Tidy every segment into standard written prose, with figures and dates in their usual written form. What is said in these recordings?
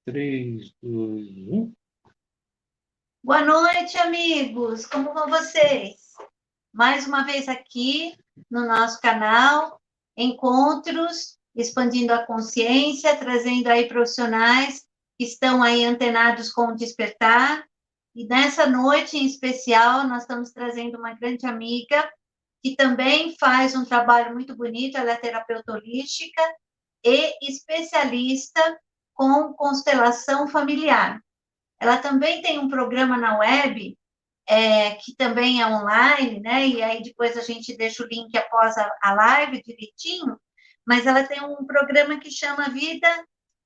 3, 2, 1. Boa noite, amigos. Como vão vocês? Mais uma vez aqui no nosso canal, encontros, expandindo a consciência, trazendo aí profissionais que estão aí antenados com o despertar. E nessa noite em especial, nós estamos trazendo uma grande amiga que também faz um trabalho muito bonito, ela é terapeuta holística e especialista com constelação familiar. Ela também tem um programa na web, que também é online, né? E aí depois a gente deixa o link após a live direitinho, mas ela tem um programa que chama Vida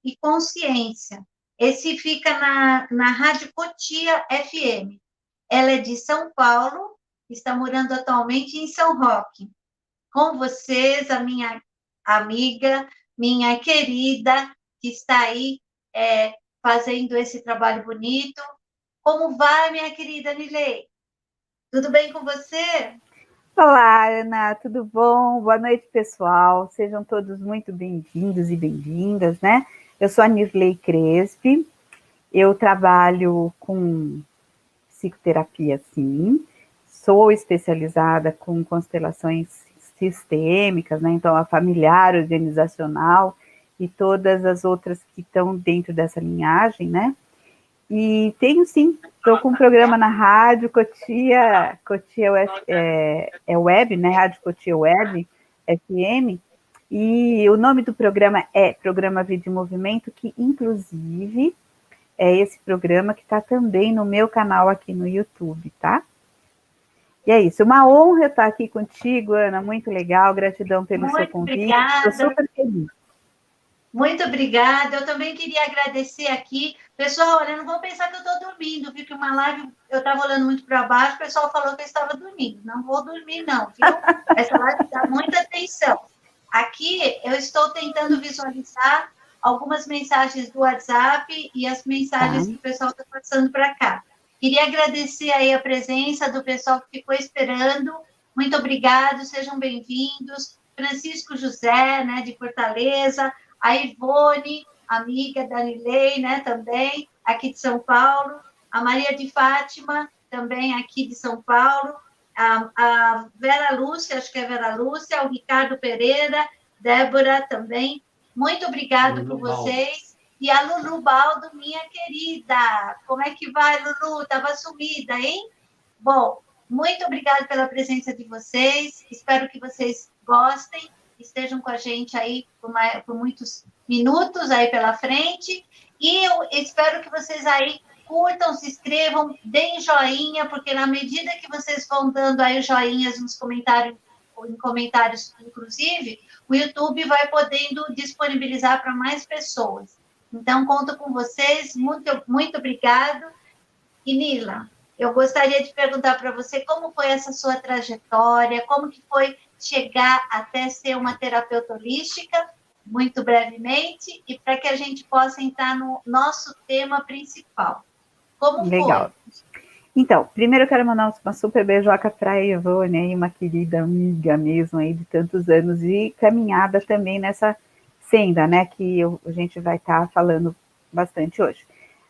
e Consciência. Esse fica na Rádio Cotia FM. Ela é de São Paulo, está morando atualmente em São Roque. Com vocês, a minha amiga, minha querida, que está aí fazendo esse trabalho bonito. Como vai, minha querida Nilei? Tudo bem com você? Olá, Ana, tudo bom? Boa noite, pessoal. Sejam todos muito bem-vindos e bem-vindas, né? Eu sou a Nirley Crespi, eu trabalho com psicoterapia, sim, sou especializada com constelações sistêmicas, né? Então, a familiar, organizacional e todas as outras que estão dentro dessa linhagem, né? E tenho sim, estou com um programa na Rádio Cotia, é web, né? Rádio Cotia Web, FM, e o nome do programa é Programa Vida em Movimento, que inclusive é esse programa que está também no meu canal aqui no YouTube, tá? E é isso, uma honra estar aqui contigo, Ana, muito legal, gratidão pelo seu convite, estou super feliz. Muito obrigada. Eu também queria agradecer aqui. Pessoal, olha, não vão pensar que eu estou dormindo, viu? Que uma live eu estava olhando muito para baixo, o pessoal falou que eu estava dormindo. Não vou dormir, não, viu? Essa live dá muita atenção. Aqui eu estou tentando visualizar algumas mensagens do WhatsApp e as mensagens que o pessoal está passando para cá. Queria agradecer aí a presença do pessoal que ficou esperando. Muito obrigado, sejam bem-vindos. Francisco José, né, de Fortaleza, a Ivone, amiga da Nilei, né, também, aqui de São Paulo, a Maria de Fátima, também aqui de São Paulo, a Vera Lúcia, acho que é Vera Lúcia, o Ricardo Pereira, Débora também. Muito obrigado por vocês. E a Lulu Baldo, minha querida. Como é que vai, Lulu? Estava sumida, hein? Bom, muito obrigada pela presença de vocês. Espero que vocês gostem, estejam com a gente aí por muitos minutos aí pela frente. E eu espero que vocês aí curtam, se inscrevam, deem joinha, porque na medida que vocês vão dando aí joinhas nos comentários, em comentários, inclusive, o YouTube vai podendo disponibilizar para mais pessoas. Então, conto com vocês. Muito, muito obrigado. E, Nila, eu gostaria de perguntar para você como foi essa sua trajetória, como que foi chegar até ser uma terapeuta holística, muito brevemente, e para que a gente possa entrar no nosso tema principal. Como Legal. foi? Então, primeiro eu quero mandar uma super beijoca para a Ivone, aí, uma querida amiga mesmo aí de tantos anos e caminhada também nessa senda, né, que a gente vai estar falando bastante hoje.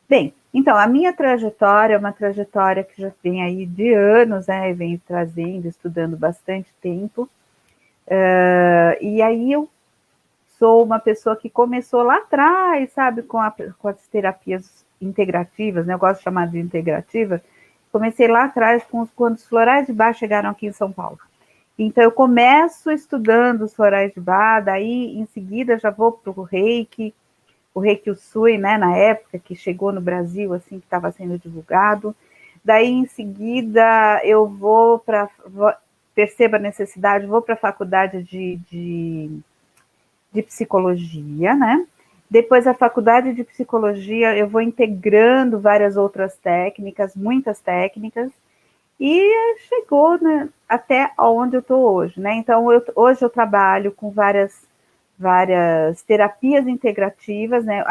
Bem, então, a minha trajetória é uma trajetória que já tem aí de anos, né, eu venho trazendo, estudando bastante tempo, e aí eu sou uma pessoa que começou lá atrás, sabe, com as terapias integrativas, né, eu gosto de chamar de integrativa. Comecei lá atrás quando os florais de Bach chegaram aqui em São Paulo. Então, eu começo estudando os florais de Bach, daí, em seguida, já vou para o Reiki Usui, né, na época que chegou no Brasil, assim, que estava sendo divulgado. Daí, em seguida, eu percebo a necessidade, vou para a faculdade de psicologia, né? Depois, a faculdade de psicologia, eu vou integrando várias outras técnicas, muitas técnicas, e chegou, né, até onde eu estou hoje, né? Então, hoje eu trabalho com várias terapias integrativas, né?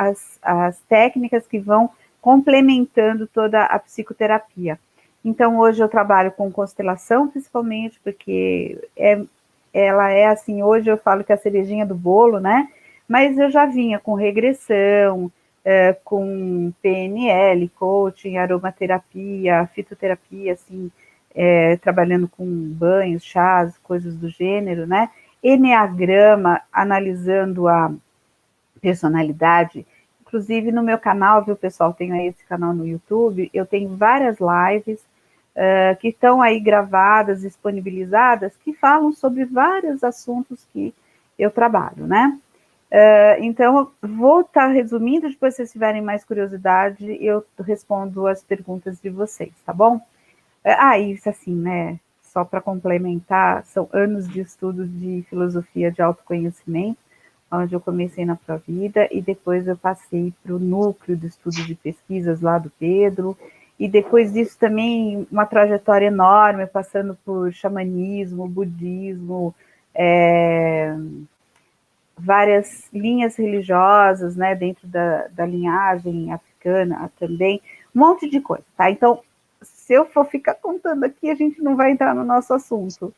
As técnicas que vão complementando toda a psicoterapia. Então, hoje eu trabalho com constelação, principalmente, porque ela é assim, hoje eu falo que é a cerejinha do bolo, né? Mas eu já vinha com regressão, com PNL, coaching, aromaterapia, fitoterapia, assim, trabalhando com banhos, chás, coisas do gênero, né? Eneagrama, analisando a personalidade. Inclusive no meu canal, viu, pessoal? Tenho aí esse canal no YouTube, eu tenho várias lives que estão aí gravadas, disponibilizadas, que falam sobre vários assuntos que eu trabalho, né? Então, vou estar resumindo, depois se vocês tiverem mais curiosidade, eu respondo as perguntas de vocês, tá bom? Isso assim, né? Só para complementar, são anos de estudos de filosofia de autoconhecimento, onde eu comecei na Provida e depois eu passei para o núcleo de estudos de pesquisas lá do Pedro, e depois disso também uma trajetória enorme, passando por xamanismo, budismo, várias linhas religiosas, né, dentro da linhagem africana também, um monte de coisa, tá? Então, se eu for ficar contando aqui, a gente não vai entrar no nosso assunto.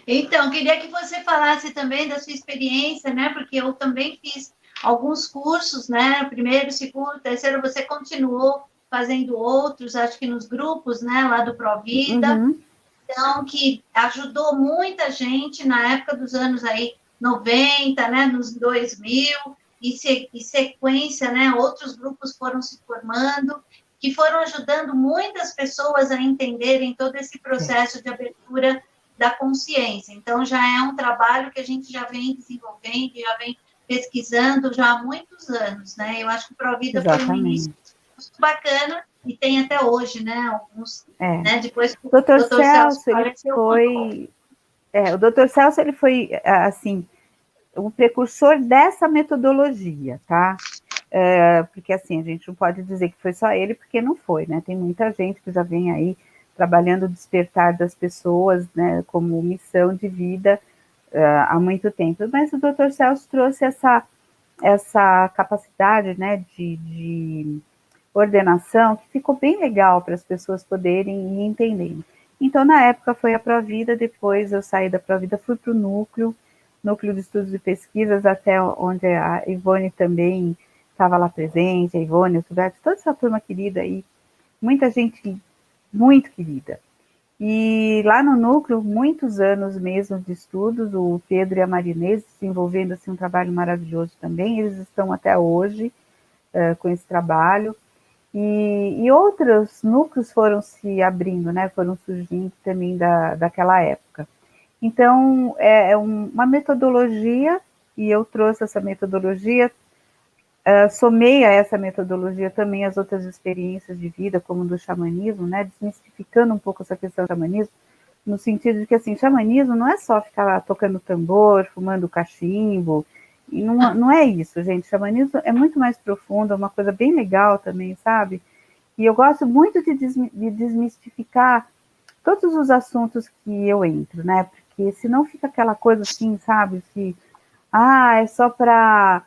Então, queria que você falasse também da sua experiência, né? Porque eu também fiz alguns cursos, né? Primeiro, segundo, terceiro, você continuou fazendo outros, acho que nos grupos, né? Lá do Provida. Uhum. Então, que ajudou muita gente na época dos anos aí 90, né? Nos 2000, e sequência, né? Outros grupos foram se formando, que foram ajudando muitas pessoas a entenderem todo esse processo de abertura da consciência. Então, já é um trabalho que a gente já vem desenvolvendo, já vem pesquisando já há muitos anos, né? Eu acho que o Provida foi um início muito bacana e tem até hoje, né? Alguns, né? Depois o Dr. Celso, o Dr. Celso, ele foi, assim, o precursor dessa metodologia, tá? Porque, assim, a gente não pode dizer que foi só ele, porque não foi, né? Tem muita gente que já vem aí trabalhando o despertar das pessoas, né, como missão de vida há muito tempo. Mas o Dr. Celso trouxe essa capacidade, né, de ordenação, que ficou bem legal para as pessoas poderem ir entendendo. Então, na época foi a Provida, depois eu saí da Provida, fui para o núcleo de estudos e pesquisas, até onde a Ivone também estava lá presente, a Ivone, o Silvestre, toda essa turma querida aí, muita gente muito querida. E lá no núcleo, muitos anos mesmo de estudos, o Pedro e a Marinês desenvolvendo assim, um trabalho maravilhoso também, eles estão até hoje com esse trabalho. E outros núcleos foram se abrindo, né, foram surgindo também daquela época. Então, uma metodologia, e eu trouxe essa metodologia, somei a essa metodologia também as outras experiências de vida, como do xamanismo, né, desmistificando um pouco essa questão do xamanismo, no sentido de que, assim, xamanismo não é só ficar tocando tambor, fumando cachimbo, e não é isso, gente, xamanismo é muito mais profundo, é uma coisa bem legal também, sabe? E eu gosto muito de desmistificar todos os assuntos que eu entro, né, porque senão fica aquela coisa assim, sabe, que, é só para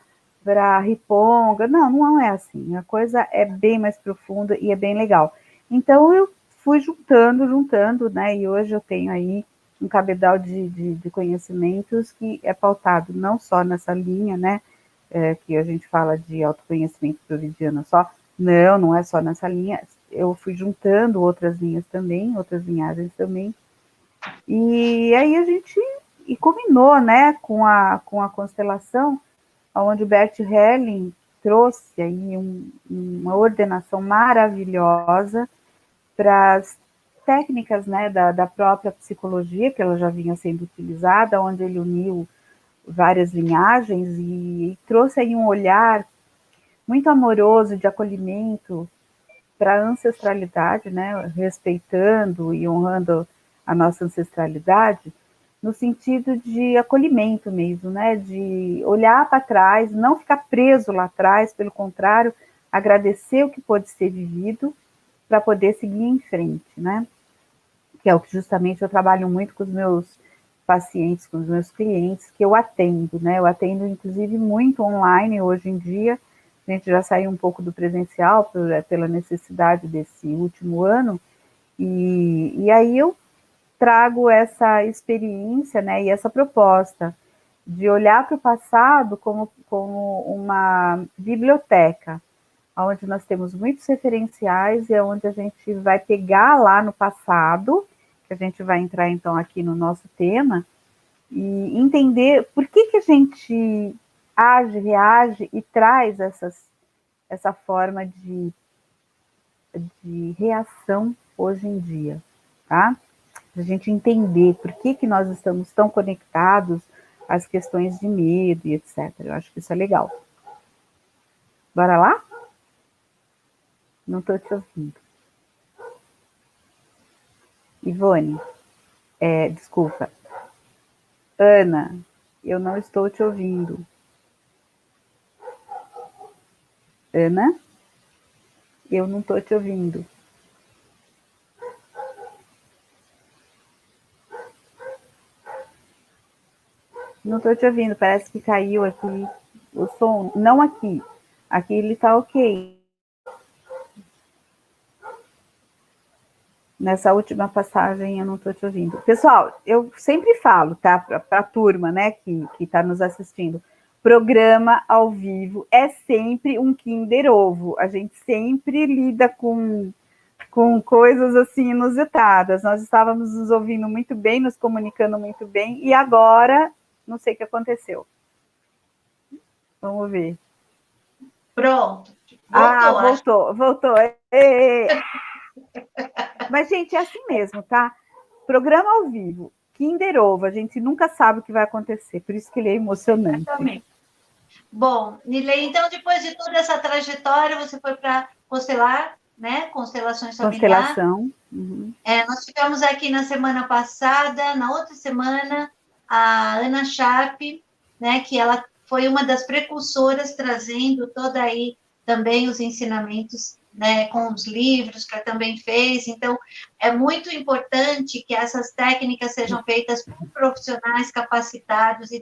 riponga. Não é assim. A coisa é bem mais profunda e é bem legal. Então, eu fui juntando, né? E hoje eu tenho aí um cabedal de conhecimentos que é pautado não só nessa linha, né? Que a gente fala de autoconhecimento providiano só. Não é só nessa linha. Eu fui juntando outras linhas também, outras linhagens também. E aí a gente combinou, né? Com a constelação, onde o Bert Helling trouxe aí uma ordenação maravilhosa para as técnicas, né, da própria psicologia, que ela já vinha sendo utilizada, onde ele uniu várias linhagens e trouxe aí um olhar muito amoroso de acolhimento para a ancestralidade, né, respeitando e honrando a nossa ancestralidade, no sentido de acolhimento mesmo, né? De olhar para trás, não ficar preso lá atrás, pelo contrário, agradecer o que pôde ser vivido para poder seguir em frente, né? Que é o que justamente eu trabalho muito com os meus pacientes, com os meus clientes, que eu atendo, né? Eu atendo, inclusive, muito online hoje em dia. A gente já saiu um pouco do presencial pela necessidade desse último ano, e aí eu trago essa experiência, né, e essa proposta de olhar para o passado como uma biblioteca, onde nós temos muitos referenciais e onde a gente vai pegar lá no passado, que a gente vai entrar então aqui no nosso tema, e entender por que a gente age, reage e traz essa forma de reação hoje em dia, tá? A gente entender por que nós estamos tão conectados às questões de medo e etc. Eu acho que isso é legal. Bora lá? Não estou te ouvindo. Ivone, desculpa. Ana, eu não estou te ouvindo. Ana, eu não estou te ouvindo. Não estou te ouvindo, parece que caiu aqui o som. Não aqui. Aqui ele está ok. Nessa última passagem eu não estou te ouvindo. Pessoal, eu sempre falo, tá? Para a turma, né, que está nos assistindo. Programa ao vivo é sempre um Kinder Ovo. A gente sempre lida com coisas assim inusitadas. Nós estávamos nos ouvindo muito bem, nos comunicando muito bem, e agora não sei o que aconteceu. Vamos ver. Pronto. Voltou. Mas, gente, é assim mesmo, tá? Programa ao vivo, Kinder Ovo, a gente nunca sabe o que vai acontecer, por isso que ele é emocionante. Exatamente. Bom, Nilei, então, depois de toda essa trajetória, você foi para constelar, né? Constelações familiares. Constelação. Uhum. Nós tivemos aqui na semana passada, na outra semana, a Ana Sharp, né? Que ela foi uma das precursoras, trazendo toda aí também os ensinamentos, né, com os livros que ela também fez. Então, é muito importante que essas técnicas sejam feitas por profissionais capacitados e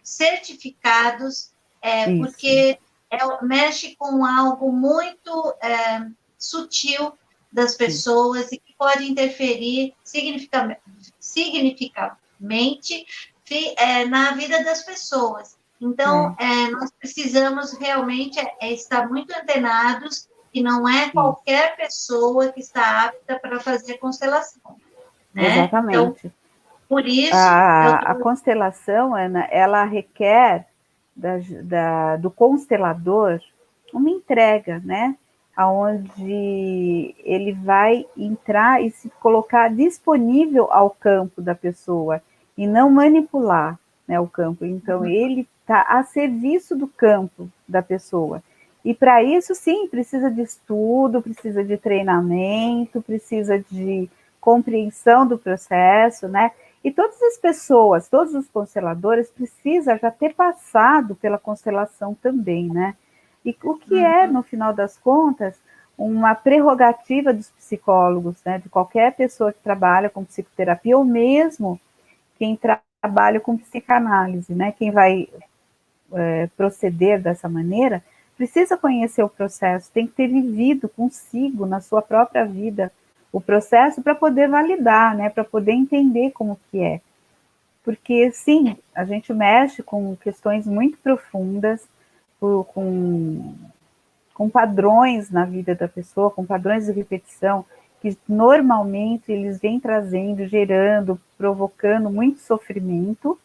certificados, porque mexe com algo muito sutil das pessoas e que pode interferir significativamente na vida das pessoas. Então, nós precisamos realmente estar muito antenados, que não é qualquer pessoa que está apta para fazer constelação. Né? Exatamente. Então, por isso... A constelação, Ana, ela requer do constelador uma entrega, né? Onde ele vai entrar e se colocar disponível ao campo da pessoa e não manipular, né, o campo. Então, ele está a serviço do campo da pessoa. E para isso, sim, precisa de estudo, precisa de treinamento, precisa de compreensão do processo, né? E todas as pessoas, todos os consteladores precisam já ter passado pela constelação também, né? E o que é, no final das contas, uma prerrogativa dos psicólogos, né? De qualquer pessoa que trabalha com psicoterapia, ou mesmo quem trabalha com psicanálise, né? Quem vai proceder dessa maneira, precisa conhecer o processo, tem que ter vivido consigo, na sua própria vida, o processo para poder validar, né? Para poder entender como que é. Porque, sim, a gente mexe com questões muito profundas, com padrões na vida da pessoa, com padrões de repetição, que normalmente eles vêm trazendo, gerando, provocando muito sofrimento.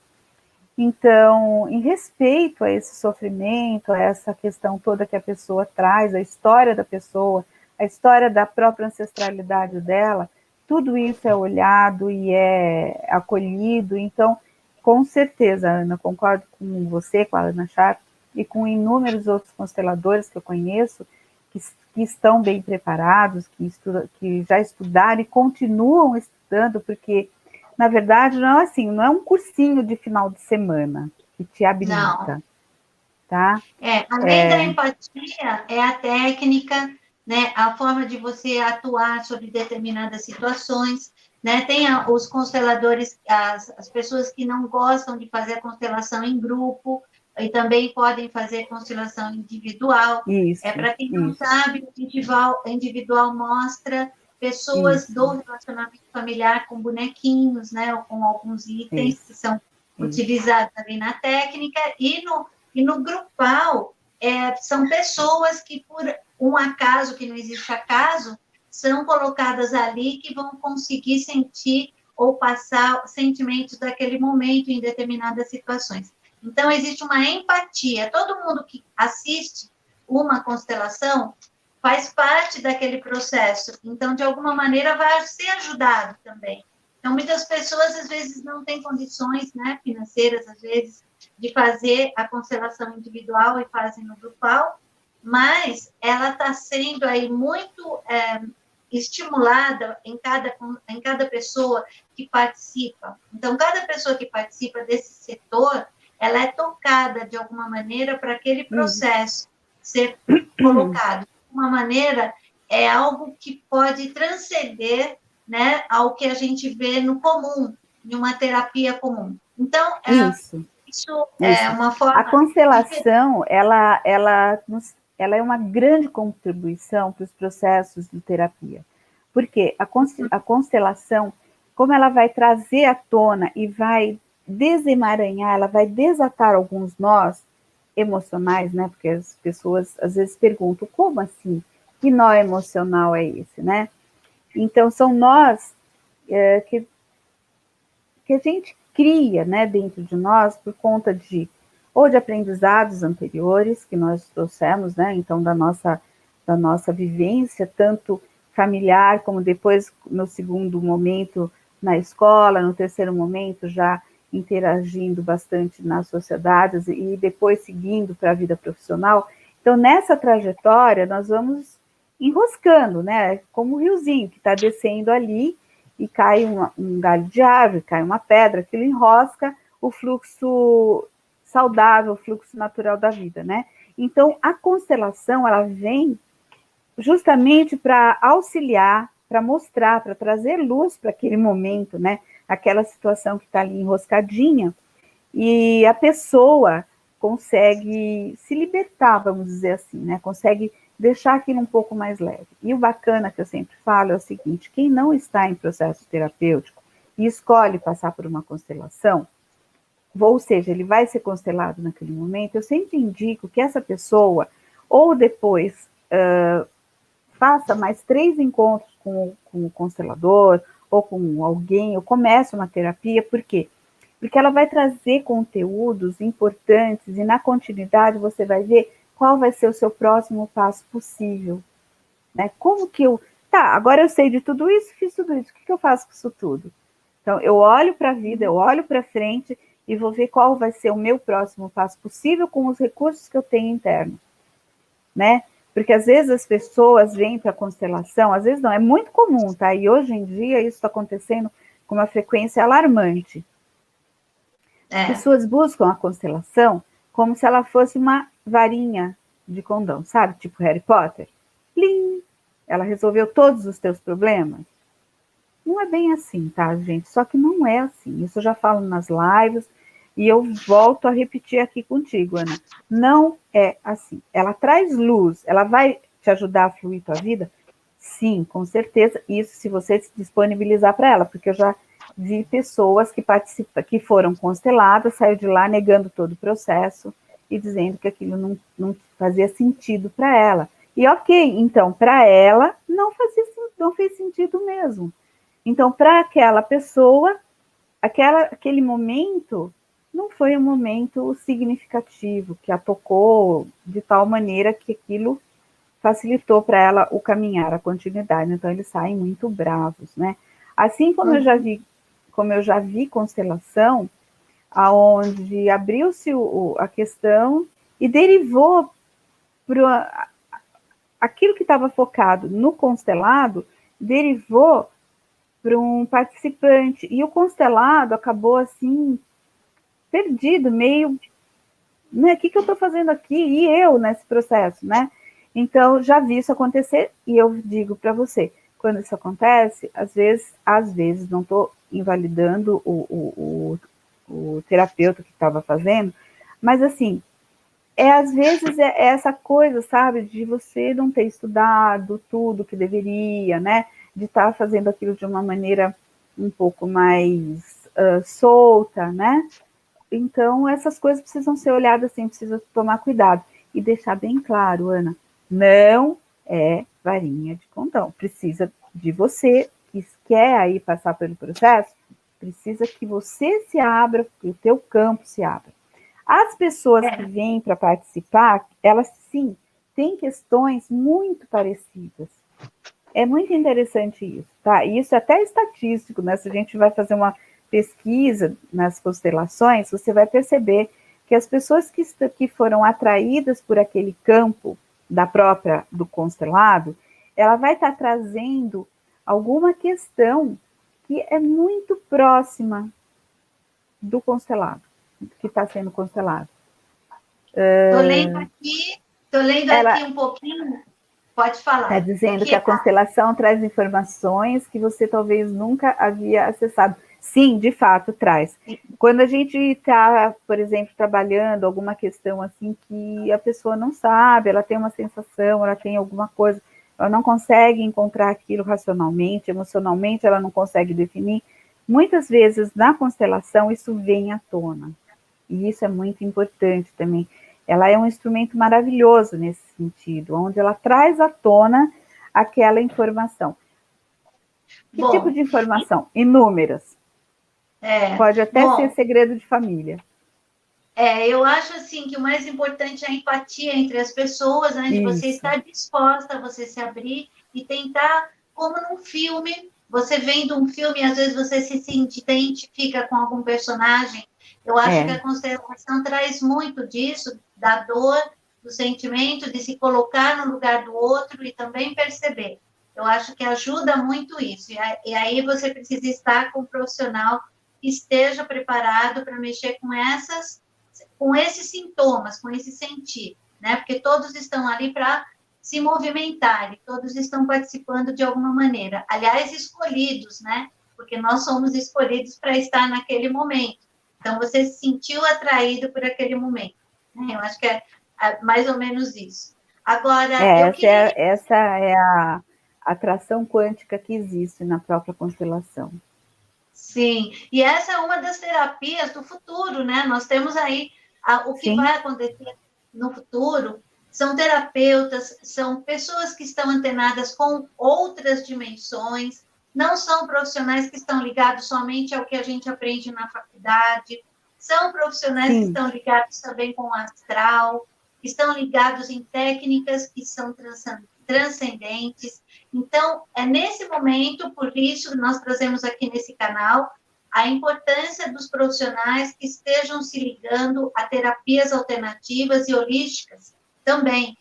Então, em respeito a esse sofrimento, a essa questão toda que a pessoa traz, a história da pessoa, a história da própria ancestralidade dela, tudo isso é olhado e é acolhido. Então, com certeza, Ana, concordo com você, com a Ana Sharp, e com inúmeros outros consteladores que eu conheço, que estão bem preparados, que já estudaram e continuam estudando, porque, na verdade, não é assim, não é um cursinho de final de semana que te habilita. Não. Tá? Além da empatia, é a técnica, né, a forma de você atuar sobre determinadas situações, né? Tem os consteladores, as pessoas que não gostam de fazer a constelação em grupo, e também podem fazer constelação individual. Isso, para quem não sabe, o individual mostra pessoas do relacionamento familiar com bonequinhos, né, ou com alguns itens que são utilizados ali na técnica, e no grupal, são pessoas que, por um acaso, que não existe acaso, são colocadas ali que vão conseguir sentir ou passar sentimentos daquele momento em determinadas situações. Então, existe uma empatia. Todo mundo que assiste uma constelação faz parte daquele processo. Então, de alguma maneira, vai ser ajudado também. Então, muitas pessoas, às vezes, não têm condições, né, financeiras, às vezes, de fazer a constelação individual e fazem no grupal, mas ela está sendo aí muito estimulada em cada pessoa que participa. Então, cada pessoa que participa desse setor, ela é tocada de alguma maneira para aquele processo ser colocado. De uma maneira, é algo que pode transcender, né, ao que a gente vê no comum, em uma terapia comum. Então, isso é uma forma... A constelação, ela é uma grande contribuição para os processos de terapia. Porque a constelação, como ela vai trazer à tona e vai desemaranhar, ela vai desatar alguns nós emocionais, né? Porque as pessoas às vezes perguntam, como assim? Que nó emocional é esse, né? Então, são nós que a gente cria, né, dentro de nós por conta de aprendizados anteriores que nós trouxemos, né? Então, da nossa vivência, tanto familiar, como depois, no segundo momento, na escola, no terceiro momento, já interagindo bastante nas sociedades e depois seguindo para a vida profissional. Então, nessa trajetória, nós vamos enroscando, né? Como o riozinho que está descendo ali e cai um galho de árvore, cai uma pedra, aquilo enrosca o fluxo saudável, o fluxo natural da vida, né? Então, a constelação, ela vem justamente para auxiliar, para mostrar, para trazer luz para aquele momento, né? Aquela situação que está ali enroscadinha, e a pessoa consegue se libertar, vamos dizer assim, né? Consegue deixar aquilo um pouco mais leve. E o bacana que eu sempre falo é o seguinte, quem não está em processo terapêutico e escolhe passar por uma constelação, ou seja, ele vai ser constelado naquele momento, eu sempre indico que essa pessoa, ou depois faça mais 3 encontros com o constelador, ou com alguém, ou comece uma terapia, por quê? Porque ela vai trazer conteúdos importantes e na continuidade você vai ver qual vai ser o seu próximo passo possível, né? Como que agora eu sei de tudo isso, fiz tudo isso, o que eu faço com isso tudo? Então, eu olho para a vida, eu olho para frente e vou ver qual vai ser o meu próximo passo possível com os recursos que eu tenho interno, né? Porque às vezes as pessoas vêm para a constelação, às vezes não, é muito comum, tá? E hoje em dia isso está acontecendo com uma frequência alarmante. As pessoas buscam a constelação como se ela fosse uma varinha de condão, sabe? Tipo Harry Potter. Plim! Ela resolveu todos os teus problemas. Não é bem assim, tá, gente? Só que não é assim. Isso eu já falo nas lives e eu volto a repetir aqui contigo, Ana. Não é assim. Ela traz luz, ela vai te ajudar a fluir tua vida? Sim, com certeza. Isso se você se disponibilizar para ela, porque eu já vi pessoas que foram consteladas, saiu de lá negando todo o processo e dizendo que aquilo não fazia sentido para ela. E ok, então, para ela não fez sentido mesmo. Então, para aquela pessoa, aquele momento não foi um momento significativo, que a tocou de tal maneira que aquilo facilitou para ela o caminhar, a continuidade. Então, eles saem muito bravos, né? Assim como eu já vi constelação, aonde abriu-se a questão e derivou para aquilo que estava focado no constelado, derivou para um participante. E o constelado acabou assim, perdido, meio, né? O que eu estou fazendo aqui? E eu nesse processo, né? Então, já vi isso acontecer e eu digo para você, quando isso acontece, às vezes não estou invalidando o terapeuta que estava fazendo, mas assim, às vezes é essa coisa, sabe, de você não ter estudado tudo que deveria, né, de estar fazendo aquilo de uma maneira um pouco mais solta, né, então essas coisas precisam ser olhadas assim, precisa tomar cuidado. E deixar bem claro, Ana, não é varinha de condão. Precisa de você, que quer aí passar pelo processo, precisa que você se abra, que o teu campo se abra. As pessoas que vêm para participar, elas sim, têm questões muito parecidas. É muito interessante isso, tá? E isso é até estatístico, né? Se a gente vai fazer uma pesquisa nas constelações, você vai perceber que as pessoas que foram atraídas por aquele campo do constelado, ela vai estar trazendo alguma questão que é muito próxima do constelado, que está sendo constelado. Estou lendo aqui um pouquinho. Pode falar. Está dizendo que a constelação traz informações que você talvez nunca havia acessado. Sim, de fato, traz. Quando a gente está, por exemplo, trabalhando alguma questão assim que a pessoa não sabe, ela tem uma sensação, ela tem alguma coisa, ela não consegue encontrar aquilo racionalmente, emocionalmente, ela não consegue definir. Muitas vezes, na constelação, isso vem à tona. E isso é muito importante também. Ela é um instrumento maravilhoso nesse sentido, onde ela traz à tona aquela informação. Que tipo de informação? Inúmeras. Pode até ser segredo de família. Eu acho assim que o mais importante é a empatia entre as pessoas, né? De você estar disposta a você se abrir e tentar, como num filme, você vendo um filme, às vezes você se identifica com algum personagem. Eu acho que a constelação traz muito disso, da dor, do sentimento, de se colocar no lugar do outro e também perceber. Eu acho que ajuda muito isso. E aí você precisa estar com um profissional que esteja preparado para mexer com esses sintomas, com esse sentir, né? Porque todos estão ali para se movimentar, e todos estão participando de alguma maneira. Aliás, escolhidos, né? Porque nós somos escolhidos para estar naquele momento. Então, você se sentiu atraído por aquele momento. Né? Eu acho que é mais ou menos isso. Agora, essa é a atração quântica que existe na própria constelação. Sim, e essa é uma das terapias do futuro, né? Nós temos aí o que vai acontecer no futuro. São terapeutas, são pessoas que estão antenadas com outras dimensões, não são profissionais que estão ligados somente ao que a gente aprende na faculdade, são profissionais que estão ligados também com o astral, que estão ligados em técnicas que são transcendentes. Então, é nesse momento, por isso, nós trazemos aqui nesse canal a importância dos profissionais que estejam se ligando a terapias alternativas e holísticas também,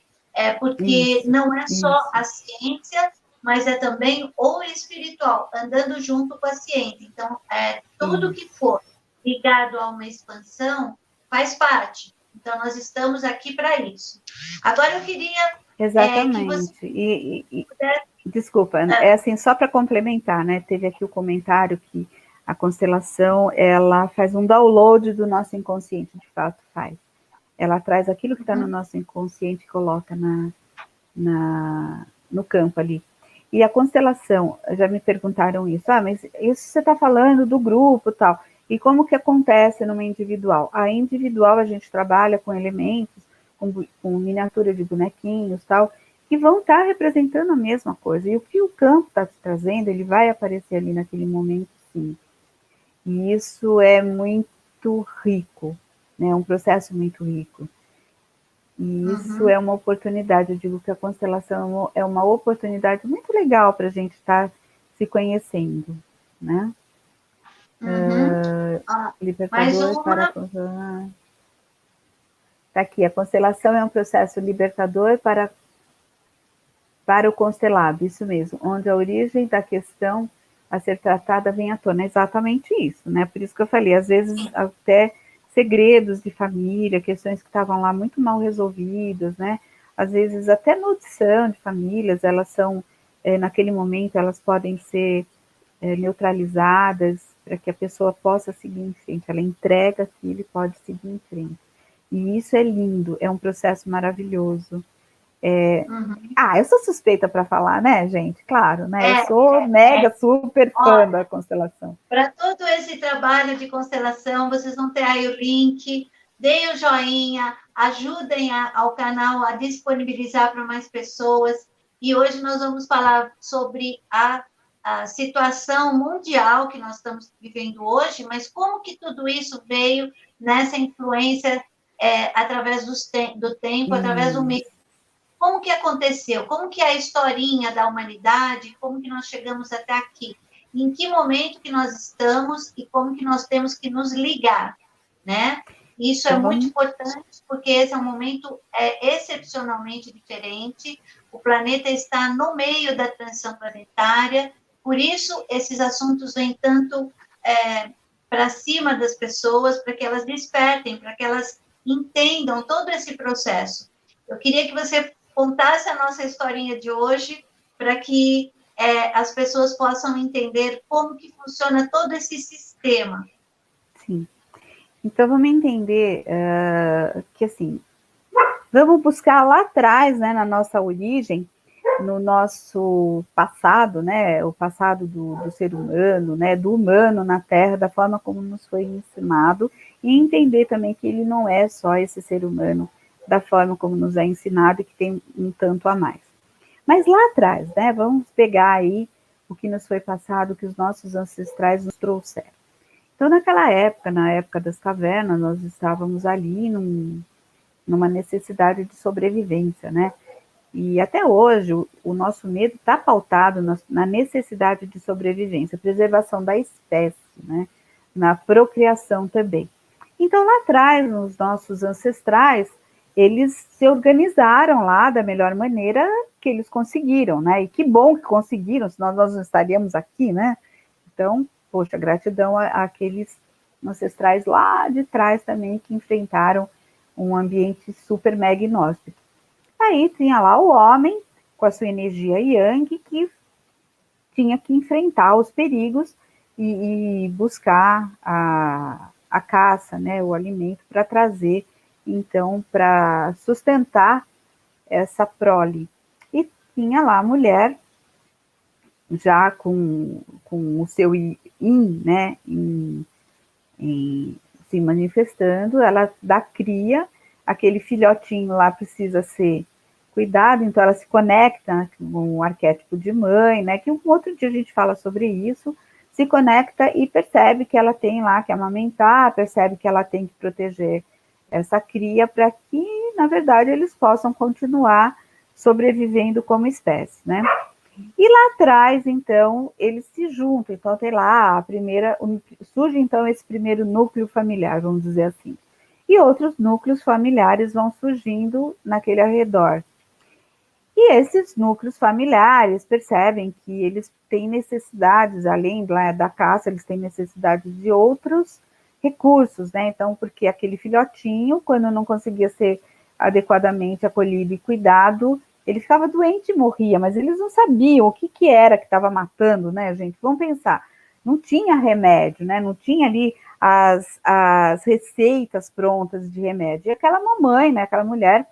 porque não é só a ciência, mas é também o espiritual, andando junto com a ciência. Então, tudo que for ligado a uma expansão faz parte. Então, nós estamos aqui para isso. Agora, eu queria... Exatamente. Que você... Desculpa, é assim, só para complementar, né? Teve aqui o comentário que a constelação, ela faz um download do nosso inconsciente, de fato faz. Ela traz aquilo que está no nosso inconsciente e coloca no campo ali. E a constelação, já me perguntaram isso, mas isso você está falando do grupo e tal, e como que acontece numa individual? A individual a gente trabalha com elementos, com miniatura de bonequinhos tal, que vão estar representando a mesma coisa. E o que o campo está te trazendo, ele vai aparecer ali naquele momento, sim. E isso é muito rico, né? É um processo muito rico. E isso é uma oportunidade, eu digo que a constelação é uma oportunidade muito legal para a gente estar se conhecendo, né? Libertador para... Está aqui, a constelação é um processo libertador para o constelado, isso mesmo, onde a origem da questão a ser tratada vem à tona. É exatamente isso, né? Por isso que eu falei, às vezes até segredos de família, questões que estavam lá muito mal resolvidas, né? Às vezes até maldição de famílias, elas são, naquele momento, elas podem ser neutralizadas para que a pessoa possa seguir em frente. Ela entrega aquilo e pode seguir em frente. E isso é lindo, é um processo maravilhoso. Uhum. Eu sou suspeita para falar, né, gente? Claro, né? Eu sou super fã da constelação. Para todo esse trabalho de constelação, vocês vão ter aí o link, deem o joinha, ajudem ao canal a disponibilizar para mais pessoas. E hoje nós vamos falar sobre a situação mundial que nós estamos vivendo hoje, mas como que tudo isso veio nessa influência através do tempo, através do meio. Como que aconteceu? Como que é a historinha da humanidade? Como que nós chegamos até aqui? Em que momento que nós estamos e como que nós temos que nos ligar, né? Isso é muito importante porque esse é um momento excepcionalmente diferente. O planeta está no meio da transição planetária, por isso esses assuntos vêm tanto para cima das pessoas, para que elas despertem, para que elas entendam todo esse processo. Eu queria que você contasse a nossa historinha de hoje para que as pessoas possam entender como que funciona todo esse sistema. Sim. Então, vamos entender que, assim, vamos buscar lá atrás, né, na nossa origem, no nosso passado, né, o passado do ser humano, né, do humano na Terra, da forma como nos foi ensinado, e entender também que ele não é só esse ser humano, da forma como nos é ensinado e que tem um tanto a mais. Mas lá atrás, né, vamos pegar aí o que nos foi passado, o que os nossos ancestrais nos trouxeram. Então, naquela época, na época das cavernas, nós estávamos ali numa necessidade de sobrevivência, né? E até hoje, o nosso medo está pautado na necessidade de sobrevivência, preservação da espécie, né? Na procriação também. Então, lá atrás, os nossos ancestrais, eles se organizaram lá da melhor maneira que eles conseguiram, né? E que bom que conseguiram, senão nós não estaríamos aqui, né? Então, poxa, gratidão àqueles ancestrais lá de trás também que enfrentaram um ambiente super mega inóspito. Aí tinha lá o homem com a sua energia yang que tinha que enfrentar os perigos e buscar a caça, né, o alimento para trazer, então, para sustentar essa prole. E tinha lá a mulher já com o seu yin, né, se manifestando, ela dá cria, aquele filhotinho lá precisa ser cuidado, então ela se conecta com o arquétipo de mãe, né, que um outro dia a gente fala sobre isso, se conecta e percebe que ela tem lá que amamentar, percebe que ela tem que proteger essa cria para que, na verdade, eles possam continuar sobrevivendo como espécie, né? E lá atrás, então, eles se juntam. Então, tem lá surge então esse primeiro núcleo familiar, vamos dizer assim. E outros núcleos familiares vão surgindo naquele arredor. E esses núcleos familiares percebem que eles têm necessidades, além da caça, eles têm necessidades de outros recursos, né? Então, porque aquele filhotinho, quando não conseguia ser adequadamente acolhido e cuidado, ele ficava doente e morria, mas eles não sabiam o que era que estava matando, né, gente? Vamos pensar, não tinha remédio, né? Não tinha ali as receitas prontas de remédio. E aquela mamãe, né, aquela mulher,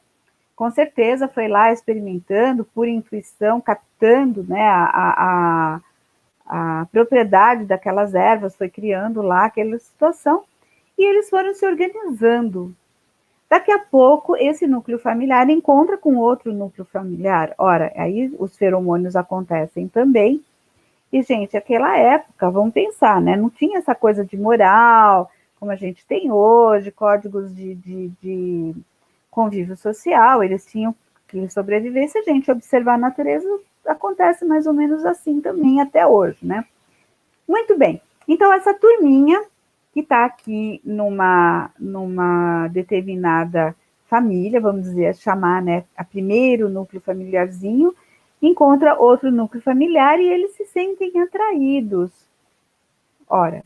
com certeza foi lá experimentando, por intuição, captando, né, a propriedade daquelas ervas, foi criando lá aquela situação, e eles foram se organizando. Daqui a pouco, esse núcleo familiar encontra com outro núcleo familiar. Ora, aí os feromônios acontecem também. E, gente, aquela época, vamos pensar, né? Não tinha essa coisa de moral, como a gente tem hoje, códigos de convívio social, eles tinham que sobreviver. Se a gente observar a natureza, acontece mais ou menos assim também até hoje, né? Muito bem. Então, essa turminha que está aqui numa determinada família, vamos dizer, chamar, né, a primeiro núcleo familiarzinho, encontra outro núcleo familiar e eles se sentem atraídos. Ora,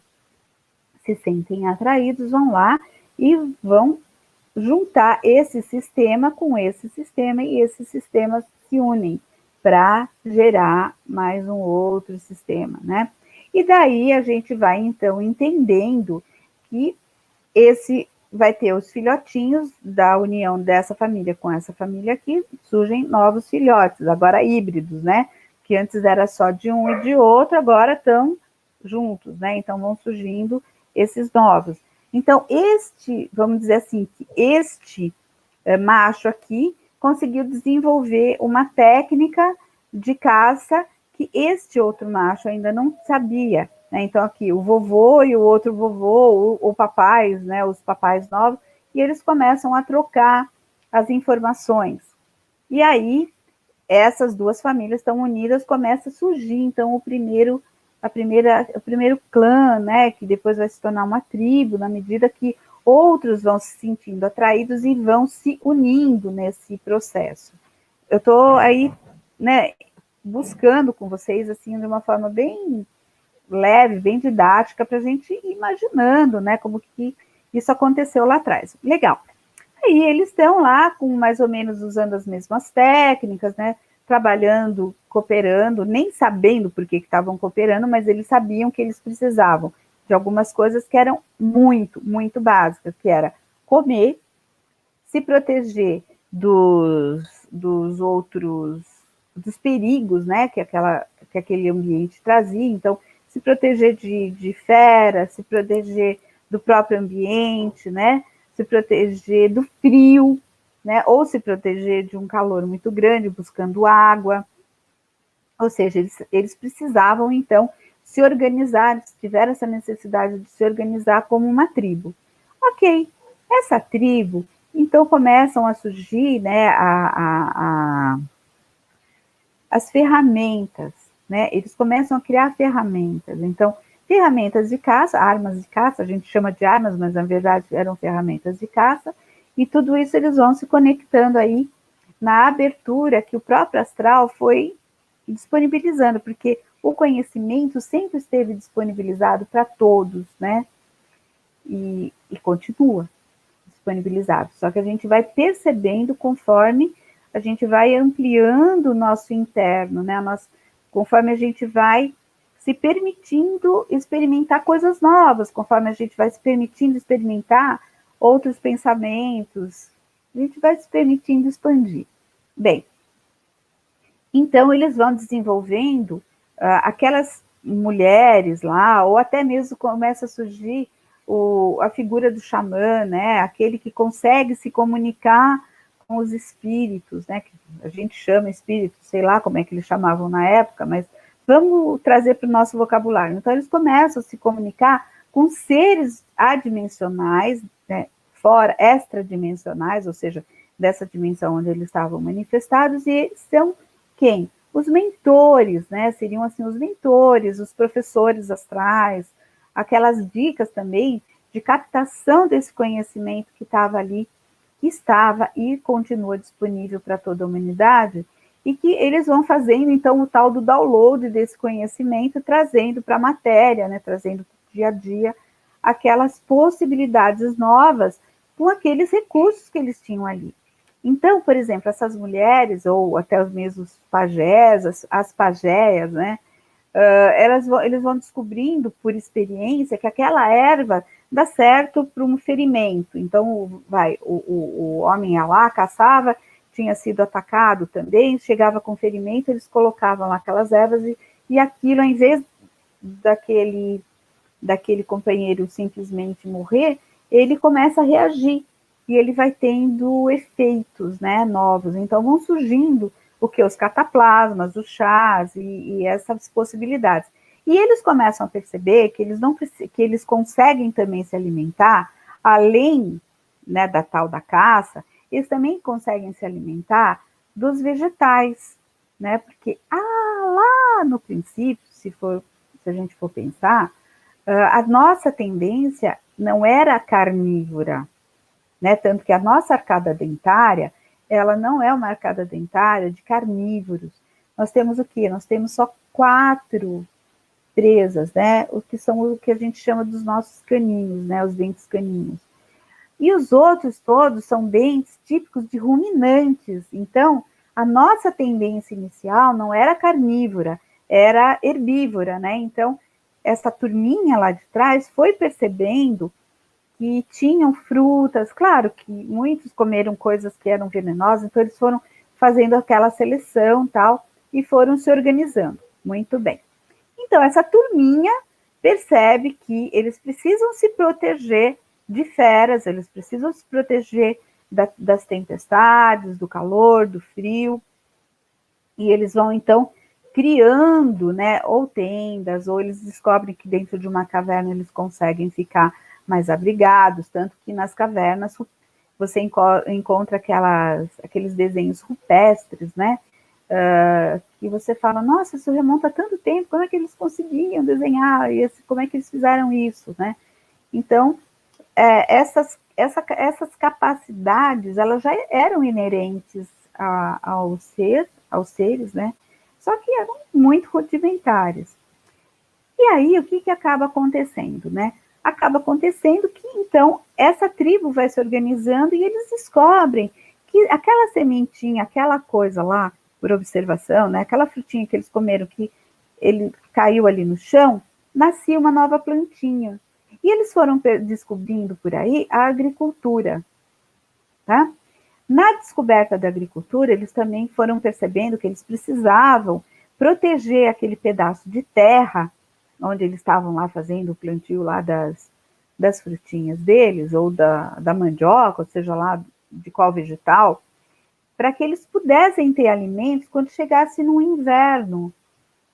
se sentem atraídos, vão lá e vão juntar esse sistema com esse sistema e esses sistemas se unem para gerar mais um outro sistema, né? E daí a gente vai, então, entendendo que esse vai ter os filhotinhos da união dessa família com essa família aqui, surgem novos filhotes, agora híbridos, né? Que antes era só de um e de outro, agora estão juntos, né? Então vão surgindo esses novos. Então, vamos dizer assim, que este macho aqui conseguiu desenvolver uma técnica de caça que este outro macho ainda não sabia, né? Então, aqui, o vovô e o outro vovô, o papais, né? Os papais novos, e eles começam a trocar as informações. E aí, essas duas famílias estão unidas, começa a surgir, então, o primeiro clã, né, que depois vai se tornar uma tribo, na medida que outros vão se sentindo atraídos e vão se unindo nesse processo. Eu estou aí, né, buscando com vocês, assim, de uma forma bem leve, bem didática, para a gente ir imaginando, né, como que isso aconteceu lá atrás. Legal. Aí eles estão lá com mais ou menos usando as mesmas técnicas, né? Trabalhando, cooperando, nem sabendo por que estavam cooperando, mas eles sabiam que eles precisavam de algumas coisas que eram muito, muito básicas, que era comer, se proteger dos outros, dos perigos, né? Que aquele ambiente trazia. Então, se proteger de fera, se proteger do próprio ambiente, né? Se proteger do frio, né? Ou se proteger de um calor muito grande, buscando água. Ou seja, eles precisavam, então, se organizar, tiveram essa necessidade de se organizar como uma tribo. Ok, essa tribo, então, começam a surgir, né, as ferramentas, né? Eles começam a criar ferramentas. Então, ferramentas de caça, armas de caça, a gente chama de armas, mas na verdade eram ferramentas de caça, e tudo isso eles vão se conectando aí na abertura que o próprio astral foi disponibilizando, porque o conhecimento sempre esteve disponibilizado para todos, né? E continua disponibilizado. Só que a gente vai percebendo conforme a gente vai ampliando o nosso interno, né? Conforme a gente vai se permitindo experimentar coisas novas, conforme a gente vai se permitindo experimentar outros pensamentos, a gente vai se permitindo expandir. Bem, então eles vão desenvolvendo aquelas mulheres lá, ou até mesmo começa a surgir a figura do xamã, né? Aquele que consegue se comunicar com os espíritos, né? Que a gente chama espírito, sei lá como é que eles chamavam na época, mas vamos trazer para o nosso vocabulário. Então, eles começam a se comunicar com seres adimensionais, né? Fora, extradimensionais, ou seja, dessa dimensão onde eles estavam manifestados, e são quem? Os mentores, né? Seriam assim os mentores, os professores astrais, aquelas dicas também de captação desse conhecimento que estava ali, que estava e continua disponível para toda a humanidade, e que eles vão fazendo, então, o tal do download desse conhecimento, trazendo para a matéria, né, trazendo para o dia a dia, aquelas possibilidades novas com aqueles recursos que eles tinham ali. Então, por exemplo, essas mulheres, ou até os mesmos pajés, as pajéias, né, eles vão descobrindo por experiência que aquela erva dá certo para um ferimento. Então, o homem ia lá, caçava, tinha sido atacado também, chegava com ferimento, eles colocavam lá aquelas ervas e aquilo, em vez daquele companheiro simplesmente morrer, ele começa a reagir e ele vai tendo efeitos, né, novos. Então, vão surgindo os cataplasmas, os chás e essas possibilidades. E eles começam a perceber que eles conseguem também se alimentar, além, né, da tal da caça, eles também conseguem se alimentar dos vegetais, né? Porque lá no princípio, se a gente for pensar, a nossa tendência não era carnívora, né? Tanto que a nossa arcada dentária, ela não é uma arcada dentária de carnívoros. Nós temos o quê? Nós temos só 4 presas, né? O que são o que a gente chama dos nossos caninos, né? Os dentes caninos. E os outros todos são dentes típicos de ruminantes. Então, a nossa tendência inicial não era carnívora, era herbívora, né? Então, essa turminha lá de trás foi percebendo que tinham frutas, claro que muitos comeram coisas que eram venenosas, então eles foram fazendo aquela seleção tal, e foram se organizando. Muito bem. Então, essa turminha percebe que eles precisam se proteger de feras, eles precisam se proteger das tempestades, do calor, do frio, e eles vão, então, criando, né, ou tendas, ou eles descobrem que dentro de uma caverna eles conseguem ficar mais abrigados, tanto que nas cavernas você encontra aqueles desenhos rupestres, né, que você fala, nossa, isso remonta a tanto tempo, como é que eles conseguiam desenhar, como é que eles fizeram isso, né? Então, essas capacidades, elas já eram inerentes aos seres, né? Só que eram muito rudimentares. E aí, o que acaba acontecendo, né? Acaba acontecendo que, então, essa tribo vai se organizando e eles descobrem que aquela sementinha, aquela coisa lá, por observação, né? Aquela frutinha que eles comeram, que ele caiu ali no chão, nascia uma nova plantinha. E eles foram descobrindo por aí a agricultura, tá? Na descoberta da agricultura, eles também foram percebendo que eles precisavam proteger aquele pedaço de terra onde eles estavam lá fazendo o plantio lá das frutinhas deles, ou da mandioca, ou seja lá de qual vegetal, para que eles pudessem ter alimentos quando chegasse no inverno,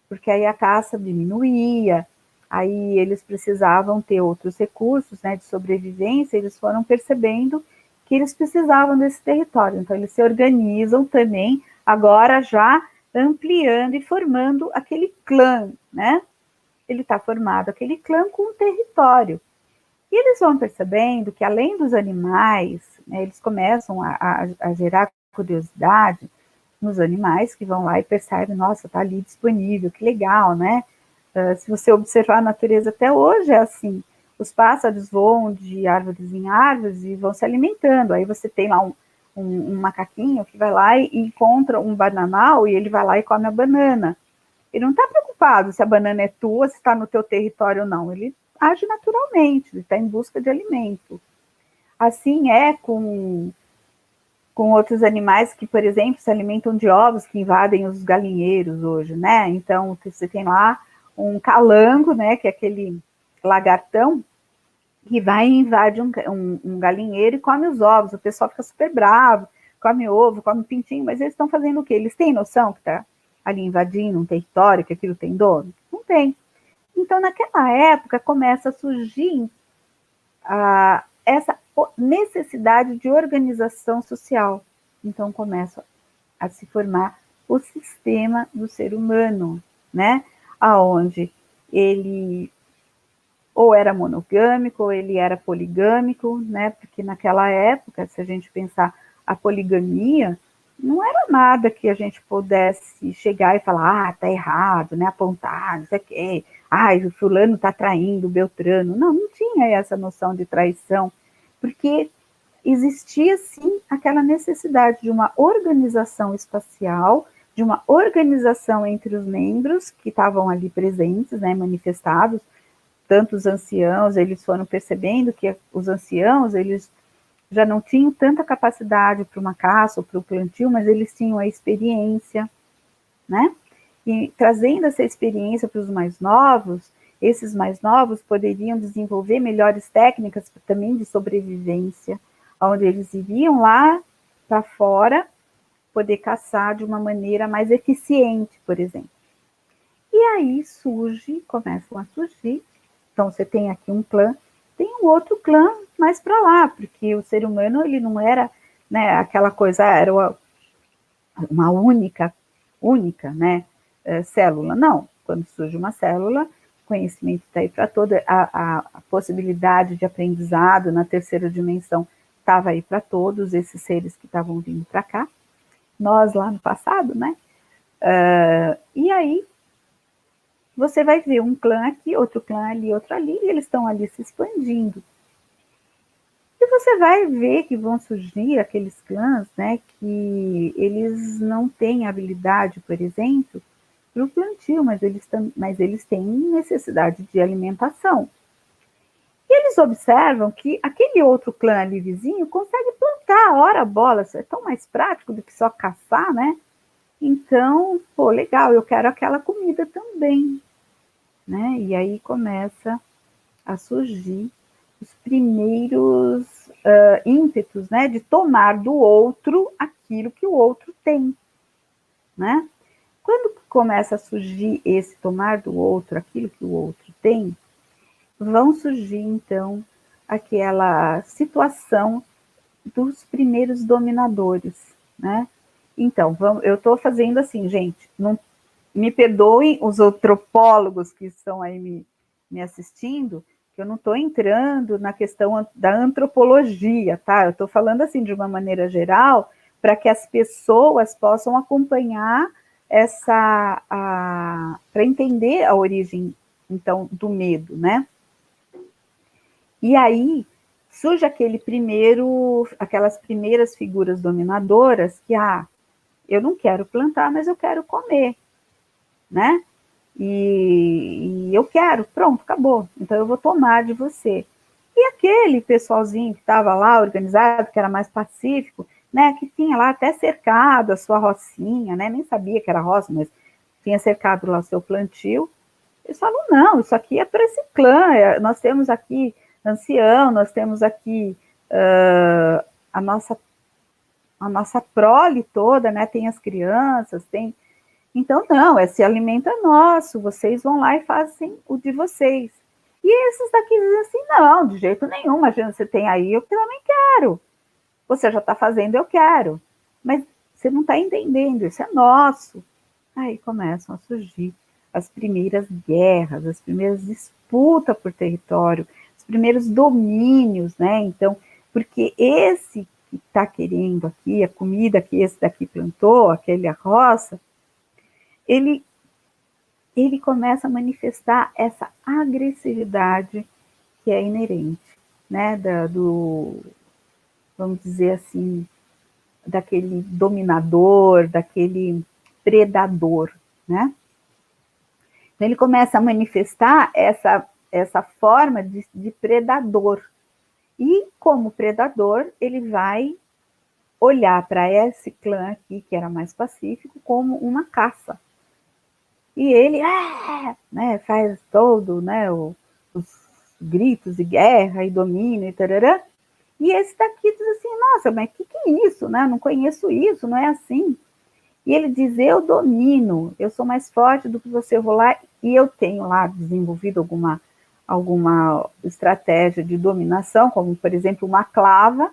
porque aí a caça diminuía, aí eles precisavam ter outros recursos, né, de sobrevivência, eles foram percebendo que eles precisavam desse território, então eles se organizam também, agora já ampliando e formando aquele clã, né? Ele está formado, aquele clã com um território. E eles vão percebendo que, além dos animais, né, eles começam a gerar curiosidade nos animais que vão lá e percebem, nossa, está ali disponível, que legal, né? Se você observar a natureza até hoje, é assim, os pássaros voam de árvores em árvores e vão se alimentando, aí você tem lá um macaquinho que vai lá e encontra um bananal e ele vai lá e come a banana. Ele não está preocupado se a banana é tua, se está no teu território ou não, ele age naturalmente, ele está em busca de alimento. Assim é com outros animais que, por exemplo, se alimentam de ovos que invadem os galinheiros hoje, né? Então, você tem lá um calango, né, que é aquele lagartão, que vai e invade um galinheiro e come os ovos. O pessoal fica super bravo, come ovo, come pintinho, mas eles estão fazendo o quê? Eles têm noção que está ali invadindo um território, que aquilo tem dono? Não tem. Então, naquela época, começa a surgir essa necessidade de organização social. Então, começa a se formar o sistema do ser humano, né? Aonde ele ou era monogâmico, ou ele era poligâmico, né? Porque naquela época, se a gente pensar a poligamia, não era nada que a gente pudesse chegar e falar, tá errado, né? Apontar, não sei o quê. O fulano está traindo o Beltrano. Não tinha essa noção de traição, porque existia sim aquela necessidade de uma organização espacial, de uma organização entre os membros que estavam ali presentes, né, manifestados, tanto os anciãos, eles foram percebendo que os anciãos, eles já não tinham tanta capacidade para uma caça ou para o plantio, mas eles tinham a experiência, né? E trazendo essa experiência para os mais novos, esses mais novos poderiam desenvolver melhores técnicas também de sobrevivência, onde eles iriam lá para fora poder caçar de uma maneira mais eficiente, por exemplo. E aí começam a surgir, então você tem aqui um clã, tem um outro clã mais para lá, porque o ser humano ele não era, né, aquela coisa, era uma única, né, célula, não. Quando surge uma célula, o conhecimento está aí para toda, a possibilidade de aprendizado na terceira dimensão estava aí para todos esses seres que estavam vindo para cá, nós lá no passado, né? E aí você vai ver um clã aqui, outro clã ali, outro ali, e eles estão ali se expandindo. E você vai ver que vão surgir aqueles clãs, né, que eles não têm habilidade, por exemplo, para o plantio, mas eles têm necessidade de alimentação. E eles observam que aquele outro clã ali vizinho consegue plantar, ora bola, isso é tão mais prático do que só caçar, né? Então, pô, legal, eu quero aquela comida também, né? E aí começa a surgir os primeiros ímpetos, né, de tomar do outro aquilo que o outro tem, né? Quando começa a surgir esse tomar do outro aquilo que o outro tem, vão surgir, então, aquela situação dos primeiros dominadores, né? Então, eu estou fazendo assim, gente, não me perdoem os antropólogos que estão aí me assistindo, que eu não estou entrando na questão da antropologia, tá? Eu estou falando assim de uma maneira geral, para que as pessoas possam acompanhar para entender a origem, então, do medo, né? E aí surge aquelas primeiras figuras dominadoras que, eu não quero plantar, mas eu quero comer, né? E eu quero, pronto, acabou. Então eu vou tomar de você. E aquele pessoalzinho que estava lá organizado, que era mais pacífico, né? Que tinha lá até cercado a sua rocinha, né? Nem sabia que era roça, mas tinha cercado lá o seu plantio. Eles falam, não, isso aqui é para esse clã, nós temos aqui ancião, nós temos aqui a nossa prole toda, né? Tem as crianças, tem... Então, não, esse alimento é nosso, vocês vão lá e fazem o de vocês. E esses daqui dizem assim, não, de jeito nenhum, imagina, você tem aí, eu também quero. Você já está fazendo, eu quero. Mas você não está entendendo, isso é nosso. Aí começam a surgir as primeiras guerras, as primeiras disputas por território, os primeiros domínios, né? Então, porque esse que está querendo aqui, a comida que esse daqui plantou, aquele roça, ele começa a manifestar essa agressividade que é inerente, né, vamos dizer assim, daquele dominador, daquele predador, né? Então ele começa a manifestar essa forma de predador. E como predador, ele vai olhar para esse clã aqui, que era mais pacífico, como uma caça. E ele né, faz todo, né, os gritos de guerra e domínio e tarará. E esse daqui diz assim, nossa, mas o que é isso? Né? Não conheço isso, não é assim. E ele diz, eu domino, eu sou mais forte do que você, eu vou lá e eu tenho lá desenvolvido alguma estratégia de dominação, como, por exemplo, uma clava,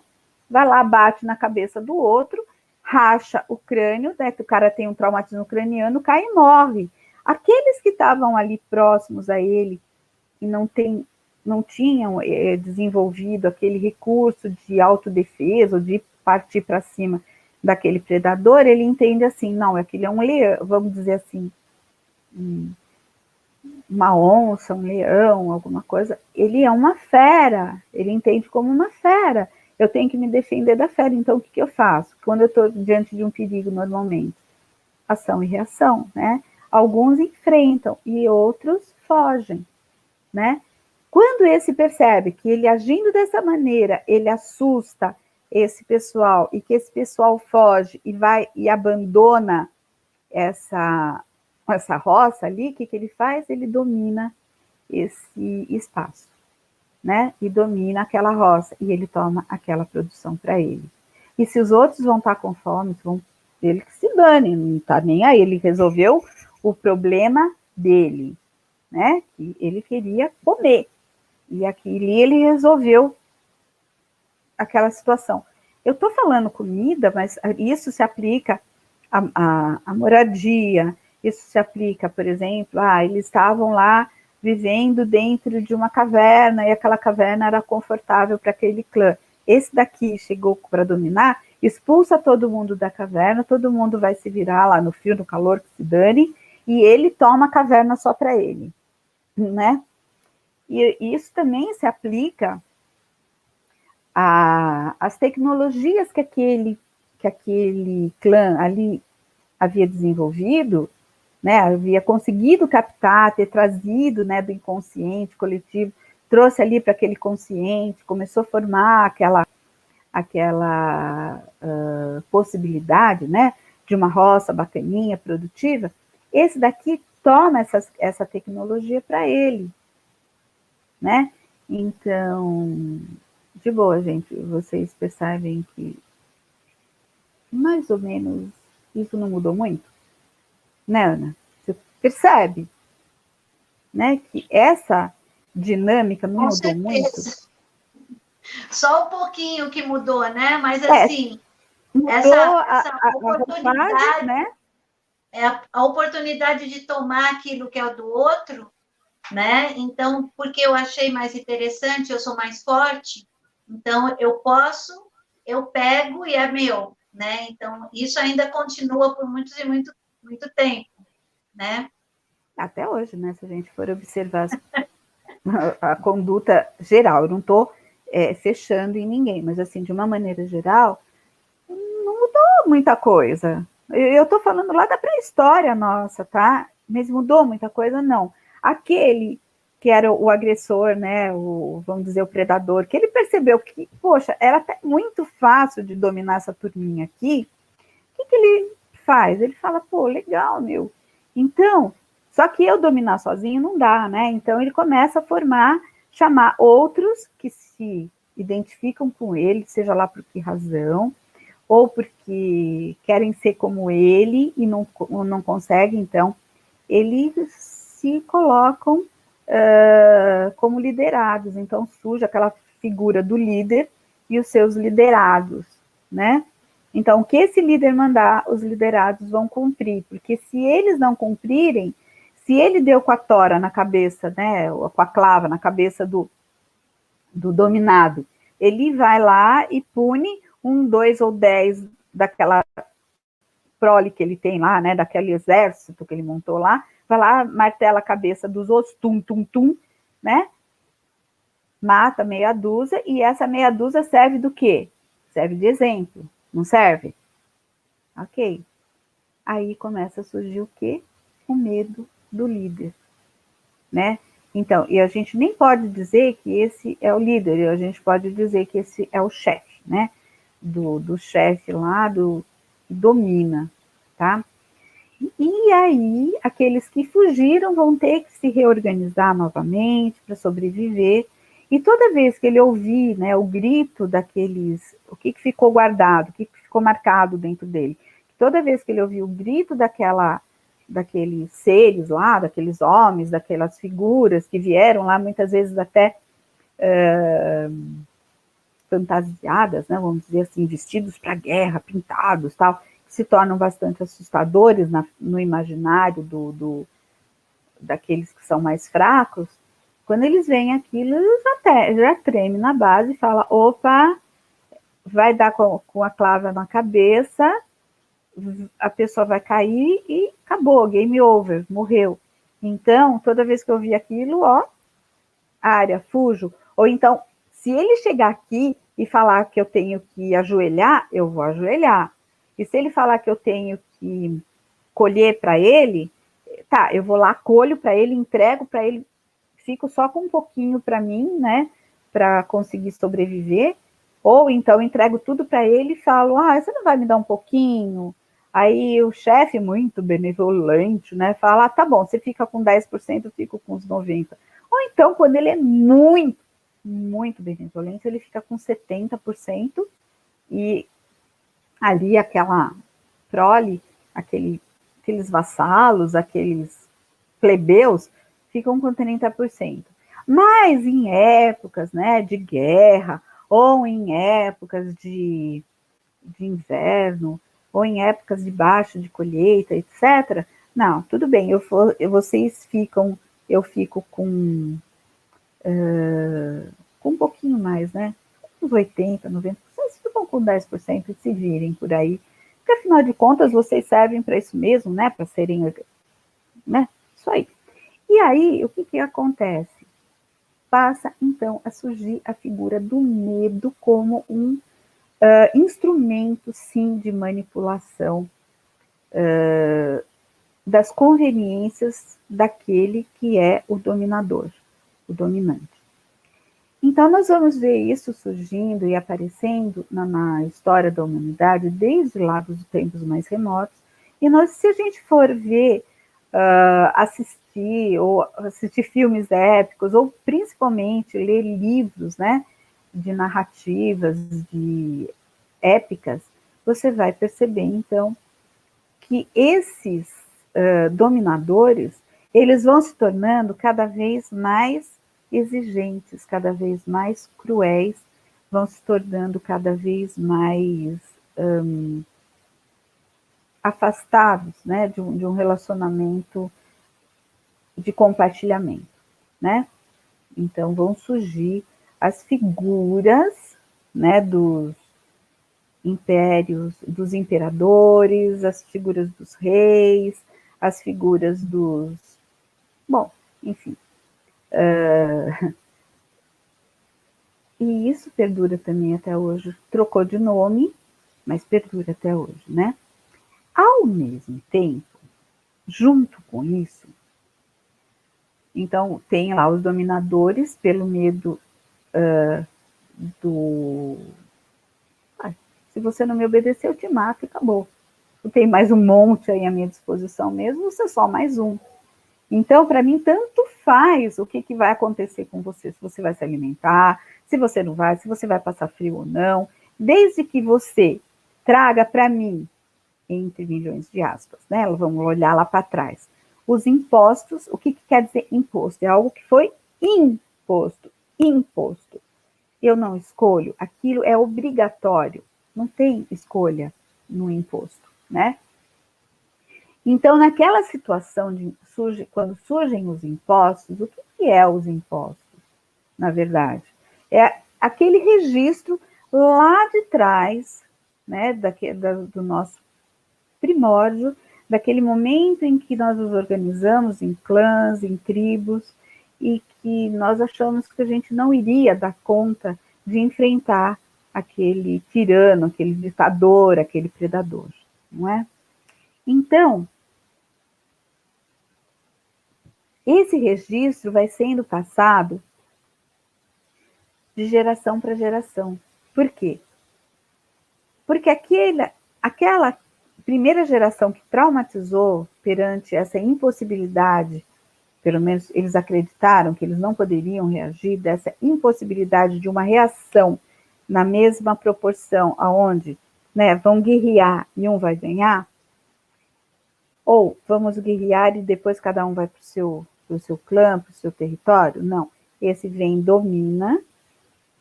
vai lá, bate na cabeça do outro, racha o crânio, né, que o cara tem um traumatismo craniano, cai e morre. Aqueles que estavam ali próximos a ele, que não tinham desenvolvido aquele recurso de autodefesa, ou de partir para cima daquele predador, ele entende assim, não, aquele é um leão, vamos dizer assim, uma onça, um leão, alguma coisa, ele é uma fera, ele entende como uma fera, eu tenho que me defender da fera, então o que eu faço? Quando eu estou diante de um perigo normalmente? Ação e reação, né? Alguns enfrentam e outros fogem, né? Quando esse percebe que ele agindo dessa maneira, ele assusta esse pessoal e que esse pessoal foge e vai e abandona essa roça ali, o que ele faz? Ele domina esse espaço, né? E domina aquela roça e ele toma aquela produção para ele. E se os outros vão estar com fome, ele que se dane, não está nem aí, ele resolveu o problema dele, né? Que ele queria comer. E aqui ele resolveu aquela situação. Eu estou falando comida, mas isso se aplica à moradia, isso se aplica, por exemplo, eles estavam lá vivendo dentro de uma caverna e aquela caverna era confortável para aquele clã. Esse daqui chegou para dominar, expulsa todo mundo da caverna, todo mundo vai se virar lá no frio, no calor, que se dane, e ele toma a caverna só para ele, né? E isso também se aplica às tecnologias que aquele clã ali havia desenvolvido, né, havia conseguido captar, ter trazido, né, do inconsciente coletivo trouxe ali para aquele consciente, começou a formar aquela possibilidade, né, de uma roça bacaninha, produtiva, esse daqui toma essa tecnologia para ele, né? Então, de boa, gente, vocês percebem que mais ou menos isso não mudou muito, né, Ana? Você percebe, né, que essa dinâmica não Com mudou muito? certeza. Só um pouquinho que mudou, né? Mas É, assim, mudou essa a roupagem, oportunidade, né? a oportunidade de tomar aquilo que é o do outro, né? Então, porque eu achei mais interessante, eu sou mais forte, então eu posso, eu pego e é meu, né? Então, isso ainda continua por muitos e muito tempo, né? Até hoje, né? Se a gente for observar a conduta geral, eu não estou fechando em ninguém, mas assim, de uma maneira geral, não mudou muita coisa. Eu estou falando lá da pré-história nossa, tá? Mas mudou muita coisa, não. Aquele que era o agressor, né, vamos dizer, o predador, que ele percebeu que, poxa, era até muito fácil de dominar essa turminha aqui, o que ele faz? Ele fala, pô, legal, meu. Então, só que eu dominar sozinho não dá, né? Então ele começa a chamar outros que se identificam com ele, seja lá por que razão, ou porque querem ser como ele e não conseguem, então eles se colocam como liderados. Então surge aquela figura do líder e os seus liderados, né? Então, o que esse líder mandar, os liderados vão cumprir, porque se eles não cumprirem, se ele deu com a tora na cabeça, né, ou com a clava na cabeça do dominado, ele vai lá e pune 1, 2 ou 10 daquela prole que ele tem lá, né, daquele exército que ele montou lá, vai lá, martela a cabeça dos outros, tum, tum, tum, né, mata meia dúzia, e essa meia dúzia serve do quê? Serve de exemplo, não serve? Ok. Aí começa a surgir o quê? O medo do líder, né? Então, e a gente nem pode dizer que esse é o líder, a gente pode dizer que esse é o chefe, né? Do chefe lá, que domina, tá? E aí, aqueles que fugiram vão ter que se reorganizar novamente para sobreviver. E toda vez que ele ouvir, né, o grito daqueles, o que ficou guardado, o que ficou marcado dentro dele, toda vez que ele ouvir o grito daqueles seres lá, daqueles homens, daquelas figuras que vieram lá, muitas vezes até fantasiadas, né, vamos dizer assim, vestidos para a guerra, pintados, tal, que se tornam bastante assustadores no imaginário daqueles que são mais fracos. Quando eles veem aquilo, eles já tremem na base e falam, opa, vai dar com a clava na cabeça, a pessoa vai cair e acabou, game over, morreu. Então, toda vez que eu vi aquilo, ó, área, fujo. Ou então, se ele chegar aqui e falar que eu tenho que ajoelhar, eu vou ajoelhar. E se ele falar que eu tenho que colher para ele, tá, eu vou lá, colho para ele, entrego para ele, fico só com um pouquinho para mim, né, para conseguir sobreviver. Ou então entrego tudo para ele e falo, você não vai me dar um pouquinho? Aí o chefe, muito benevolente, né, fala, tá bom, você fica com 10%, eu fico com os 90%. Ou então, quando ele é muito, muito benevolente, ele fica com 70% e ali aquela prole, aqueles vassalos, aqueles plebeus, ficam com 30%. Mas em épocas, né, de guerra, ou em épocas de inverno, ou em épocas de baixa de colheita, etc. Não, tudo bem, vocês ficam, eu fico com um pouquinho mais, né? Uns 80, 90%, vocês ficam com 10% e se virem por aí. Porque afinal de contas, vocês servem para isso mesmo, né? Para serem, né? Isso aí. E aí, o que acontece? Passa, então, a surgir a figura do medo como um instrumento, sim, de manipulação das conveniências daquele que é o dominador, o dominante. Então, nós vamos ver isso surgindo e aparecendo na história da humanidade desde lá dos tempos mais remotos. E nós, se a gente for ver, assistir filmes épicos, ou principalmente ler livros, né, de narrativas, de épicas, você vai perceber, então, que esses dominadores, eles vão se tornando cada vez mais exigentes, cada vez mais cruéis, vão se tornando cada vez mais afastados, né, de um relacionamento de compartilhamento, né? Então vão surgir as figuras, né, dos impérios, dos imperadores, as figuras dos reis, as figuras dos... Bom, enfim. E isso perdura também até hoje. Trocou de nome, mas perdura até hoje, né? Ao mesmo tempo, junto com isso, então tem lá os dominadores pelo medo do... se você não me obedecer, eu te mato e acabou. Eu tenho mais um monte aí à minha disposição mesmo, você é só mais um. Então, para mim, tanto faz o que vai acontecer com você, se você vai se alimentar, se você não vai, se você vai passar frio ou não, desde que você traga para mim, entre milhões de aspas, né? Vamos olhar lá para trás. Os impostos, o que quer dizer imposto? É algo que foi imposto, imposto. Eu não escolho, aquilo é obrigatório, não tem escolha no imposto, né? Então, naquela situação quando surgem os impostos, o que é os impostos, na verdade? É aquele registro lá de trás, né, do nosso primórdio, daquele momento em que nós nos organizamos em clãs, em tribos, e que nós achamos que a gente não iria dar conta de enfrentar aquele tirano, aquele ditador, aquele predador, não é? Então, esse registro vai sendo passado de geração para geração. Por quê? Porque aquela primeira geração que traumatizou perante essa impossibilidade, pelo menos eles acreditaram que eles não poderiam reagir, dessa impossibilidade de uma reação na mesma proporção aonde, né, vão guerrear e um vai ganhar, ou vamos guerrear e depois cada um vai para o seu clã, para o seu território? Não. Esse vem domina,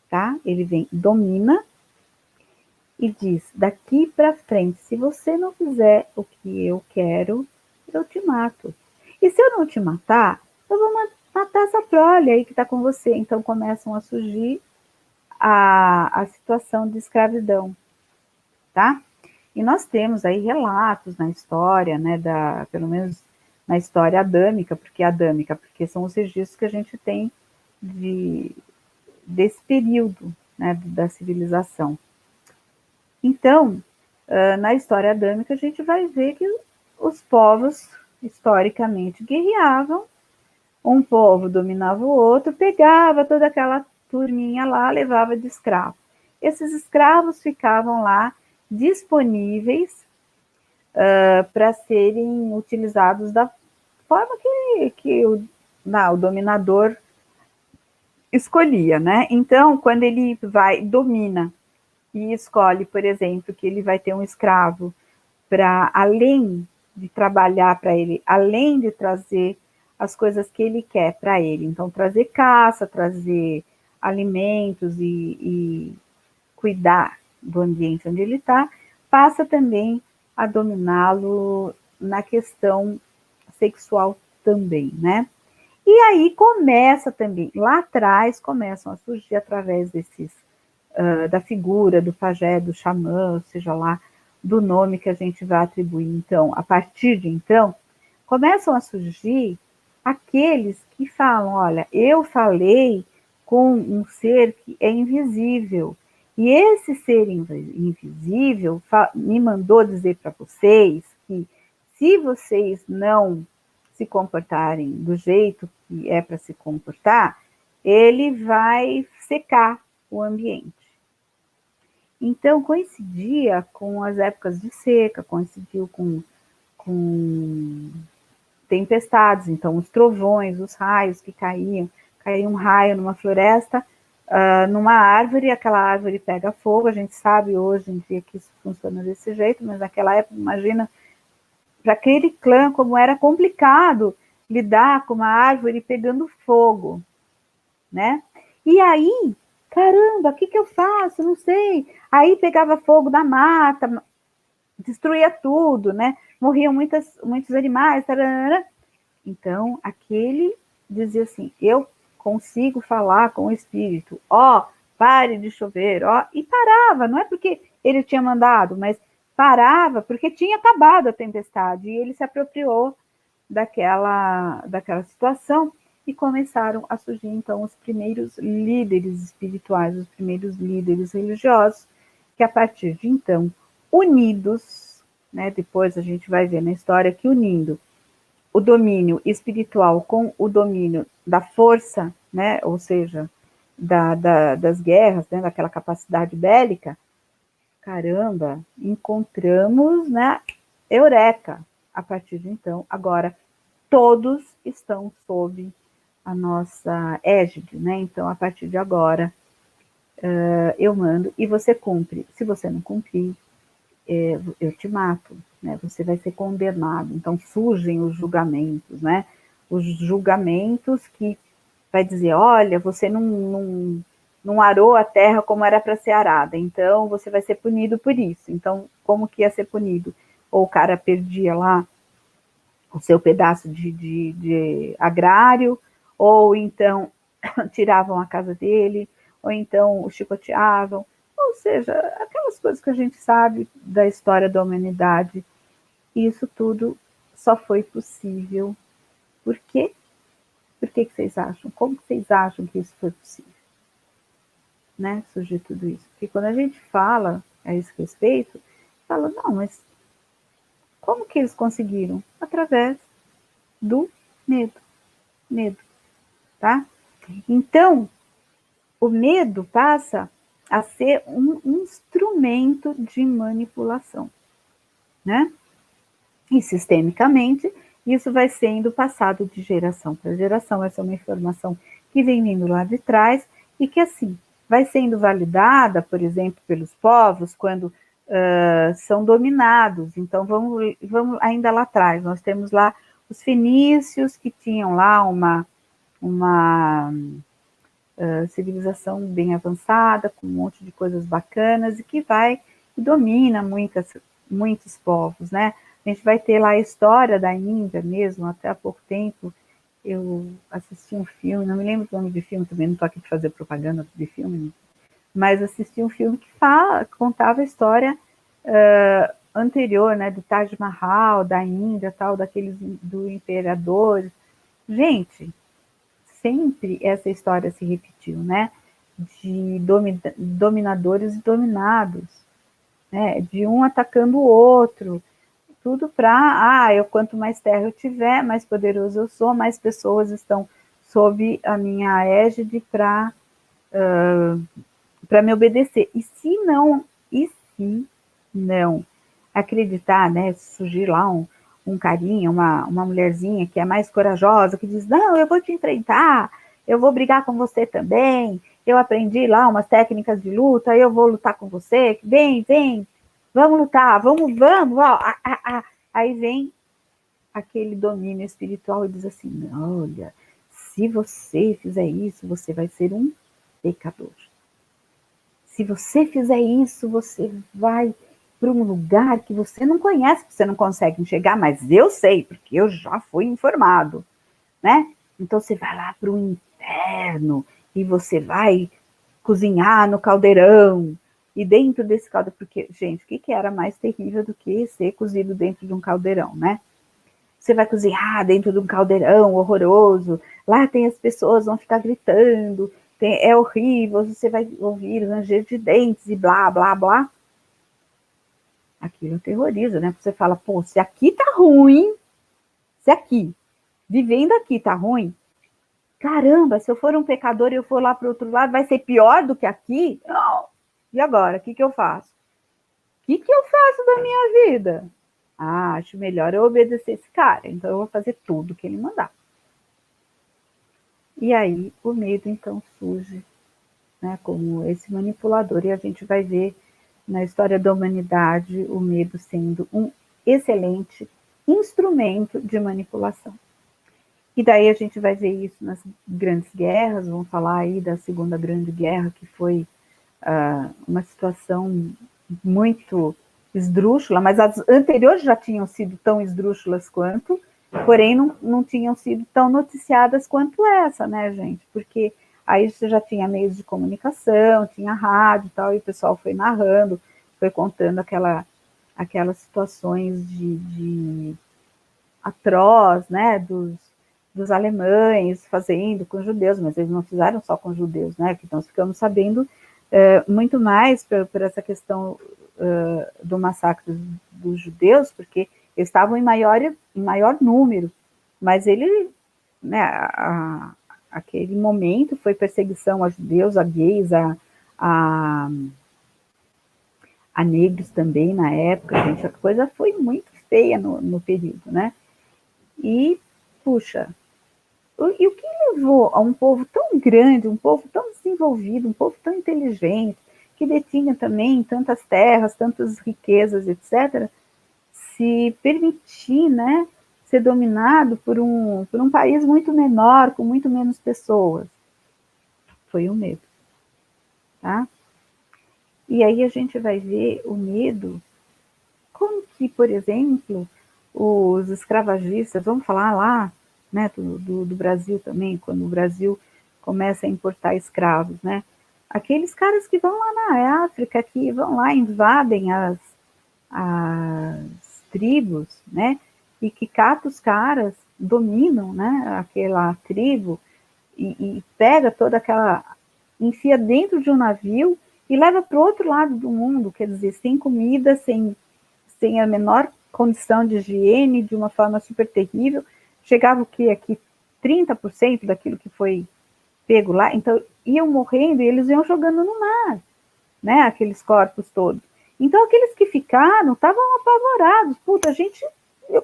tá? Ele vem domina e diz, daqui para frente, se você não fizer o que eu quero, eu te mato. E se eu não te matar, eu vou matar essa prole aí que está com você. Então começam a surgir a situação de escravidão, tá? E nós temos aí relatos na história, né, pelo menos na história adâmica, porque são os registros que a gente tem desse período, né, da civilização. Então, na história adâmica, a gente vai ver que os povos, historicamente, guerreavam, um povo dominava o outro, pegava toda aquela turminha lá, levava de escravo. Esses escravos ficavam lá disponíveis para serem utilizados da forma que o dominador escolhia, né? Então, quando ele domina e escolhe, por exemplo, que ele vai ter um escravo para, além de trabalhar para ele, além de trazer as coisas que ele quer para ele, então trazer caça, trazer alimentos e cuidar do ambiente onde ele está, passa também a dominá-lo na questão sexual também, né? E aí começa também, lá atrás começam a surgir através da figura do pajé, do xamã, ou seja lá, do nome que a gente vai atribuir. Então, a partir de então, começam a surgir aqueles que falam, olha, eu falei com um ser que é invisível, e esse ser invisível me mandou dizer para vocês que se vocês não se comportarem do jeito que é para se comportar, ele vai secar o ambiente. Então, coincidia com as épocas de seca, coincidiu com tempestades, então os trovões, os raios que caía um raio numa floresta, numa árvore, aquela árvore pega fogo, a gente sabe hoje em dia que isso funciona desse jeito, mas naquela época, imagina, para aquele clã, como era complicado lidar com uma árvore pegando fogo, né? E aí, caramba, o que eu faço? Não sei. Aí pegava fogo na mata, destruía tudo, né? Morriam muitos animais, tararara. Então, aquele dizia assim, eu consigo falar com o espírito, ó, pare de chover, ó, e parava, não é porque ele tinha mandado, mas parava porque tinha acabado a tempestade, e ele se apropriou daquela situação, e começaram a surgir, então, os primeiros líderes espirituais, os primeiros líderes religiosos, que a partir de então, unidos, né, depois a gente vai ver na história que unindo o domínio espiritual com o domínio da força, né, ou seja, das guerras, né, daquela capacidade bélica, caramba, encontramos, né, eureka. A partir de então, agora, todos estão sob a nossa égide, né, então, a partir de agora, eu mando e você cumpre. Se você não cumprir, eu te mato, né? Você vai ser condenado. Então surgem os julgamentos, né? Os julgamentos que vai dizer, olha, você não arou a terra como era para ser arada, então você vai ser punido por isso. Então, como que ia ser punido? Ou o cara perdia lá o seu pedaço de agrário, ou então tiravam a casa dele, ou então o chicoteavam, ou seja, aquelas coisas que a gente sabe da história da humanidade. E isso tudo só foi possível. Por quê? Por que vocês acham? Como vocês acham que isso foi possível? Né? Surgiu tudo isso. Porque quando a gente fala a esse respeito, fala, não, mas como que eles conseguiram? Através do medo. Medo, tá? Então, o medo passa a ser um instrumento de manipulação, né? E sistemicamente, isso vai sendo passado de geração para geração. Essa é uma informação que vem vindo lá de trás e que, assim, vai sendo validada, por exemplo, pelos povos quando são dominados. Então, vamos ainda lá atrás. Nós temos lá os fenícios que tinham lá uma civilização bem avançada, com um monte de coisas bacanas e que domina muitos povos, né? A gente vai ter lá a história da Índia mesmo, até há pouco tempo eu assisti um filme, não me lembro o nome de filme, também não estou aqui para fazer propaganda de filme, mas assisti um filme que contava a história anterior, né, do Taj Mahal, da Índia, tal, do imperador. Gente, sempre essa história se repetiu, né? De dominadores e dominados, né? De um atacando o outro, tudo para, quanto mais terra eu tiver, mais poderoso eu sou, mais pessoas estão sob a minha égide para me obedecer. E se não acreditar, né? Surgir lá um carinha, uma mulherzinha que é mais corajosa, que diz, não, eu vou te enfrentar, eu vou brigar com você também, eu aprendi lá umas técnicas de luta, eu vou lutar com você, vem, vamos lutar, vamos, ó. Aí vem aquele domínio espiritual e diz assim, olha, se você fizer isso, você vai ser um pecador. Se você fizer isso, você vai para um lugar que você não conhece, que você não consegue enxergar, mas eu sei, porque eu já fui informado, né? Então você vai lá para o inferno e você vai cozinhar no caldeirão, e dentro desse caldeirão, porque, gente, o que era mais terrível do que ser cozido dentro de um caldeirão, né? Você vai cozinhar dentro de um caldeirão horroroso, lá tem as pessoas, vão ficar gritando, é horrível, você vai ouvir ranger de dentes e blá, blá, blá. Aquilo terroriza, né? Você fala, pô, se aqui tá ruim, se aqui, vivendo aqui tá ruim, Caramba, se eu for um pecador e eu for lá para o outro lado, vai ser pior do que aqui? Não. E agora, o que eu faço? O que eu faço da minha vida? Ah, acho melhor eu obedecer esse cara, então eu vou fazer tudo que ele mandar. E aí o medo então surge, né, como esse manipulador, e a gente vai ver na história da humanidade o medo sendo um excelente instrumento de manipulação. E daí a gente vai ver isso nas grandes guerras, vamos falar aí da Segunda Grande Guerra, que foi uma situação muito esdrúxula, mas as anteriores já tinham sido tão esdrúxulas quanto, porém não tinham sido tão noticiadas quanto essa, né, gente? Porque aí você já tinha meios de comunicação, tinha rádio e tal, e o pessoal foi narrando, foi contando aquelas situações de atroz, né, dos alemães fazendo com judeus, mas eles não fizeram só com judeus, né, que nós ficamos sabendo muito mais por essa questão do massacre dos judeus, porque eles estavam em maior número, mas ele, né, aquele momento foi perseguição a judeus, a gays, a negros também na época, gente, a coisa foi muito feia no período, né, e, puxa, e o que levou a um povo tão grande, um povo tão desenvolvido, um povo tão inteligente, que detinha também tantas terras, tantas riquezas, etc., se permitir, né, ser dominado por um país muito menor, com muito menos pessoas? Foi o medo, tá? E aí a gente vai ver o medo, como que, por exemplo, os escravagistas, vamos falar lá, né, do Brasil também, quando o Brasil começa a importar escravos, né? Aqueles caras que vão lá na África, que vão lá, invadem as tribos, né? E que catam os caras, dominam, né, aquela tribo e pega toda aquela, enfia dentro de um navio e leva para o outro lado do mundo, quer dizer, sem comida, sem a menor condição de higiene, de uma forma super terrível. Chegava o que aqui 30% daquilo que foi pego lá, então iam morrendo e eles iam jogando no mar, né, aqueles corpos todos. Então aqueles que ficaram estavam apavorados, puta,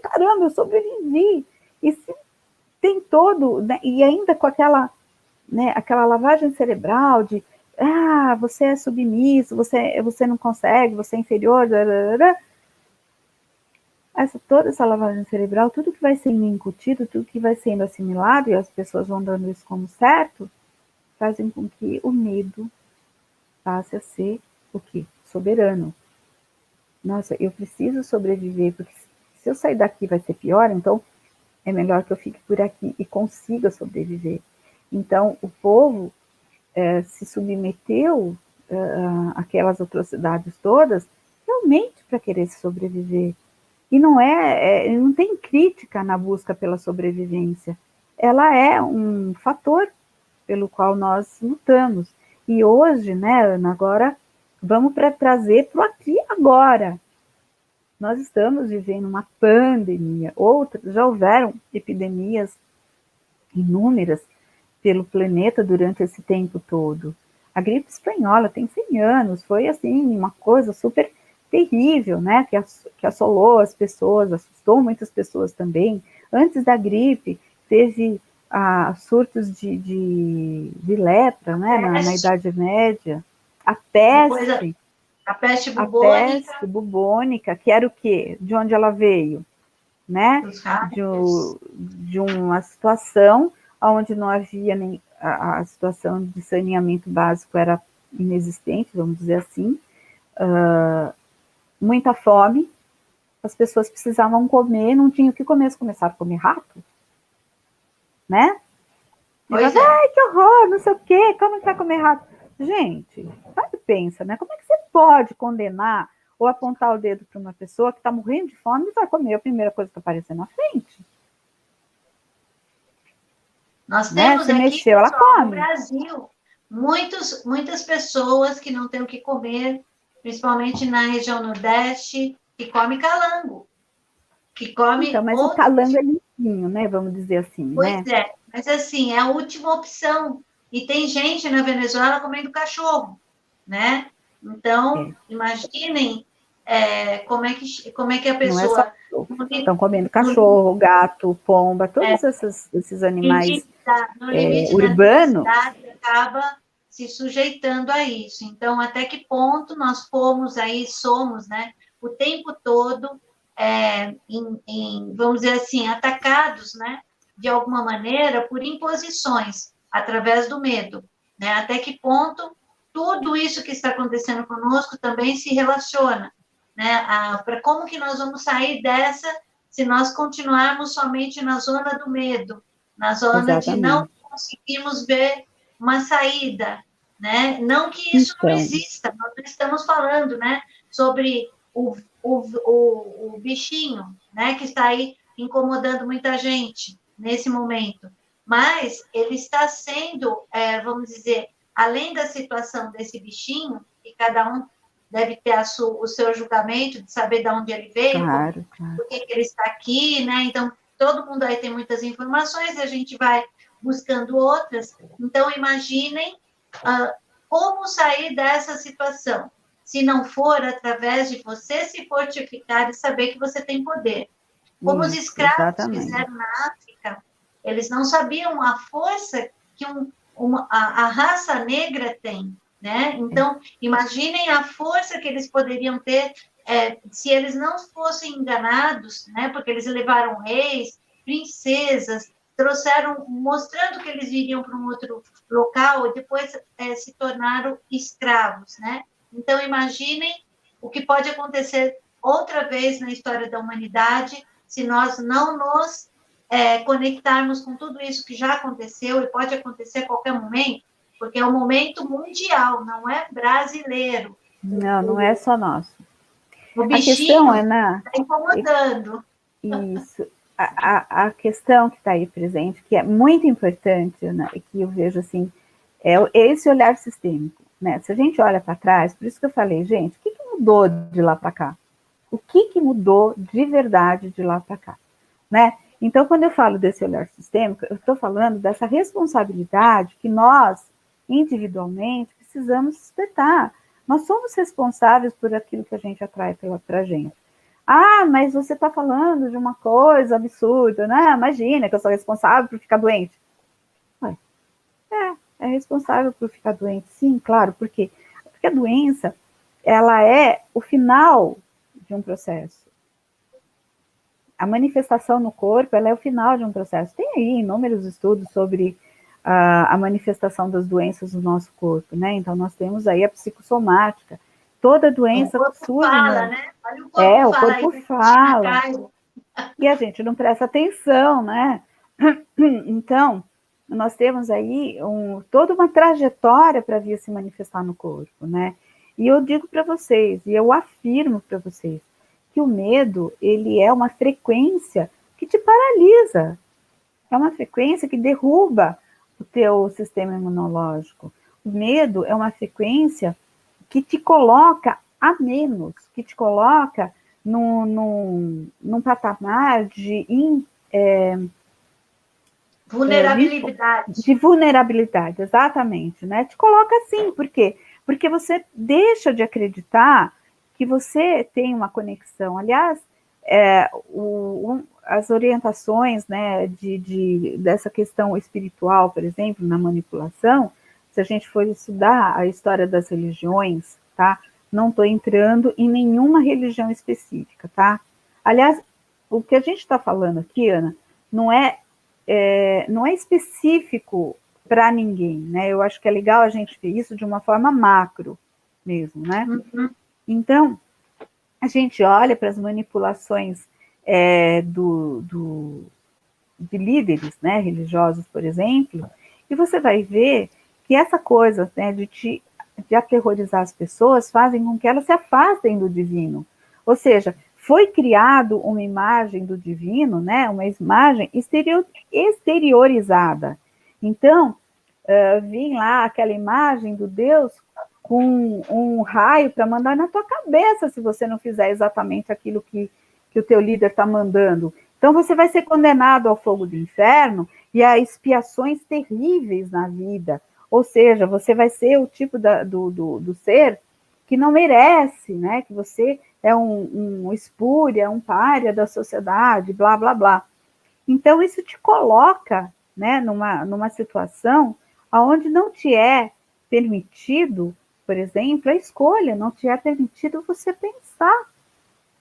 caramba, eu sobrevivi. E se tem todo, né, e ainda com aquela lavagem cerebral de você é submisso, você não consegue, você é inferior, toda essa lavagem cerebral, tudo que vai sendo incutido, tudo que vai sendo assimilado, e as pessoas vão dando isso como certo, fazem com que o medo passe a ser o quê? Soberano. Nossa, eu preciso sobreviver, porque se eu sair daqui vai ser pior, então é melhor que eu fique por aqui e consiga sobreviver. Então, o povo se submeteu àquelas atrocidades todas, realmente para querer sobreviver. E não tem crítica na busca pela sobrevivência. Ela é um fator pelo qual nós lutamos. E hoje, né, Ana, agora vamos trazer para o aqui e agora. Nós estamos vivendo uma pandemia. Já houveram epidemias inúmeras pelo planeta durante esse tempo todo. A gripe espanhola tem 100 anos, foi assim, uma coisa super terrível, né, que assolou as pessoas, assustou muitas pessoas também. Antes da gripe, teve surtos de lepra, né, na Idade Média. A peste bubônica, que era o quê? De onde ela veio? Né? De uma situação onde não havia nem a situação de saneamento básico era inexistente, vamos dizer assim, muita fome, as pessoas precisavam comer, não tinham o que comer, começaram a comer rato, né? Ai, que horror, não sei o quê, como que vai comer rato? Gente, pensa, né? Como é que você pode condenar ou apontar o dedo para uma pessoa que está morrendo de fome e vai comer a primeira coisa que aparecer na frente? Nós temos Se aqui, mexeu, ela come. No Brasil, muitas pessoas que não têm o que comer, principalmente na região Nordeste, que come calango. Que come então, mas o calango é limpinho, né? Vamos dizer assim, pois né? Mas, assim, é a última opção. E tem gente na Venezuela comendo cachorro, né? Então, imaginem como é que a Não é só pessoa... estão comendo no, cachorro, gato, pomba, todos é, esses animais no limite da urbanos. necessidade, acaba se sujeitando a isso. Então, até que ponto nós somos, né, o tempo todo, vamos dizer assim, atacados, né, de alguma maneira, por imposições, através do medo, né? Até que ponto tudo isso que está acontecendo conosco também se relaciona, né? Para como que nós vamos sair dessa se nós continuarmos somente na zona do medo, na zona de não Exatamente. conseguirmos ver uma saída, né? Não que isso não Então, exista, nós não estamos falando, né, sobre o bichinho, né, que está aí incomodando muita gente nesse momento, mas ele está sendo, vamos dizer, além da situação desse bichinho, que cada um deve ter o seu julgamento de saber de onde ele veio, claro, claro. por que ele está aqui, né? Então, todo mundo aí tem muitas informações e a gente vai buscando outras. Então, imaginem como sair dessa situação, se não for através de você se fortificar e saber que você tem poder. Como os Isso, escravos exatamente. fizeram na África, eles não sabiam a força que a raça negra tem, né? Então, imaginem a força que eles poderiam ter se eles não fossem enganados, né? Porque eles levaram reis, princesas, trouxeram, mostrando que eles iriam para um outro local e depois se tornaram escravos, né? Então, imaginem o que pode acontecer outra vez na história da humanidade se nós não nos conectarmos com tudo isso que já aconteceu e pode acontecer a qualquer momento, porque é um momento mundial, não é brasileiro. Não, não é só nosso. O A questão, bichinho Ana, está incomodando. isso. A questão que está aí presente, que é muito importante, Ana, e que eu vejo assim, é esse olhar sistêmico, né? Se a gente olha para trás, por isso que eu falei, gente, o que mudou de lá para cá? O que mudou de verdade de lá para cá, né? Então, quando eu falo desse olhar sistêmico, eu estou falando dessa responsabilidade que nós, individualmente, precisamos despertar. Nós somos responsáveis por aquilo que a gente atrai para a gente. Ah, mas você está falando de uma coisa absurda, né? Imagina que eu sou responsável por ficar doente. Ué, é responsável por ficar doente, sim, claro. Por quê? Porque a doença, ela é o final de um processo. A manifestação no corpo, ela é o final de um processo. Tem aí inúmeros estudos sobre a manifestação das doenças do nosso corpo, né? Então, nós temos aí a psicossomática. Toda doença O corpo surge fala, no... né? Olha o corpo o fala aí, corpo Cristina fala. Cairo. E a gente não presta atenção, né? Então, nós temos aí toda uma trajetória para vir se manifestar no corpo, né? E eu digo para vocês, e eu afirmo para vocês, que o medo, ele é uma frequência que te paralisa. É uma frequência que derruba o teu sistema imunológico. O medo é uma frequência que te coloca a menos, que te coloca num patamar Vulnerabilidade. de vulnerabilidade, exatamente, né? Te coloca assim, por quê? Porque você deixa de acreditar que você tem uma conexão. Aliás, as orientações, né, dessa questão espiritual, por exemplo, na manipulação, se a gente for estudar a história das religiões, tá? Não estou entrando em nenhuma religião específica, tá? Aliás, o que a gente está falando aqui, Ana, não é específico para ninguém, né? Eu acho que é legal a gente ver isso de uma forma macro mesmo, né? Uhum. Então, a gente olha para as manipulações de líderes, né, religiosos, por exemplo, e você vai ver que essa coisa, né, de aterrorizar as pessoas fazem com que elas se afastem do divino. Ou seja, foi criado uma imagem do divino, né, uma imagem exteriorizada. Então, vem lá aquela imagem do Deus com um raio para mandar na tua cabeça se você não fizer exatamente aquilo que o teu líder está mandando. Então, você vai ser condenado ao fogo do inferno e a expiações terríveis na vida. Ou seja, você vai ser o tipo do ser que não merece, né? Que você é um espúria, um pária da sociedade, blá, blá, blá. Então, isso te coloca, né, numa situação onde não te é permitido, por exemplo, a escolha, não te é permitido você pensar,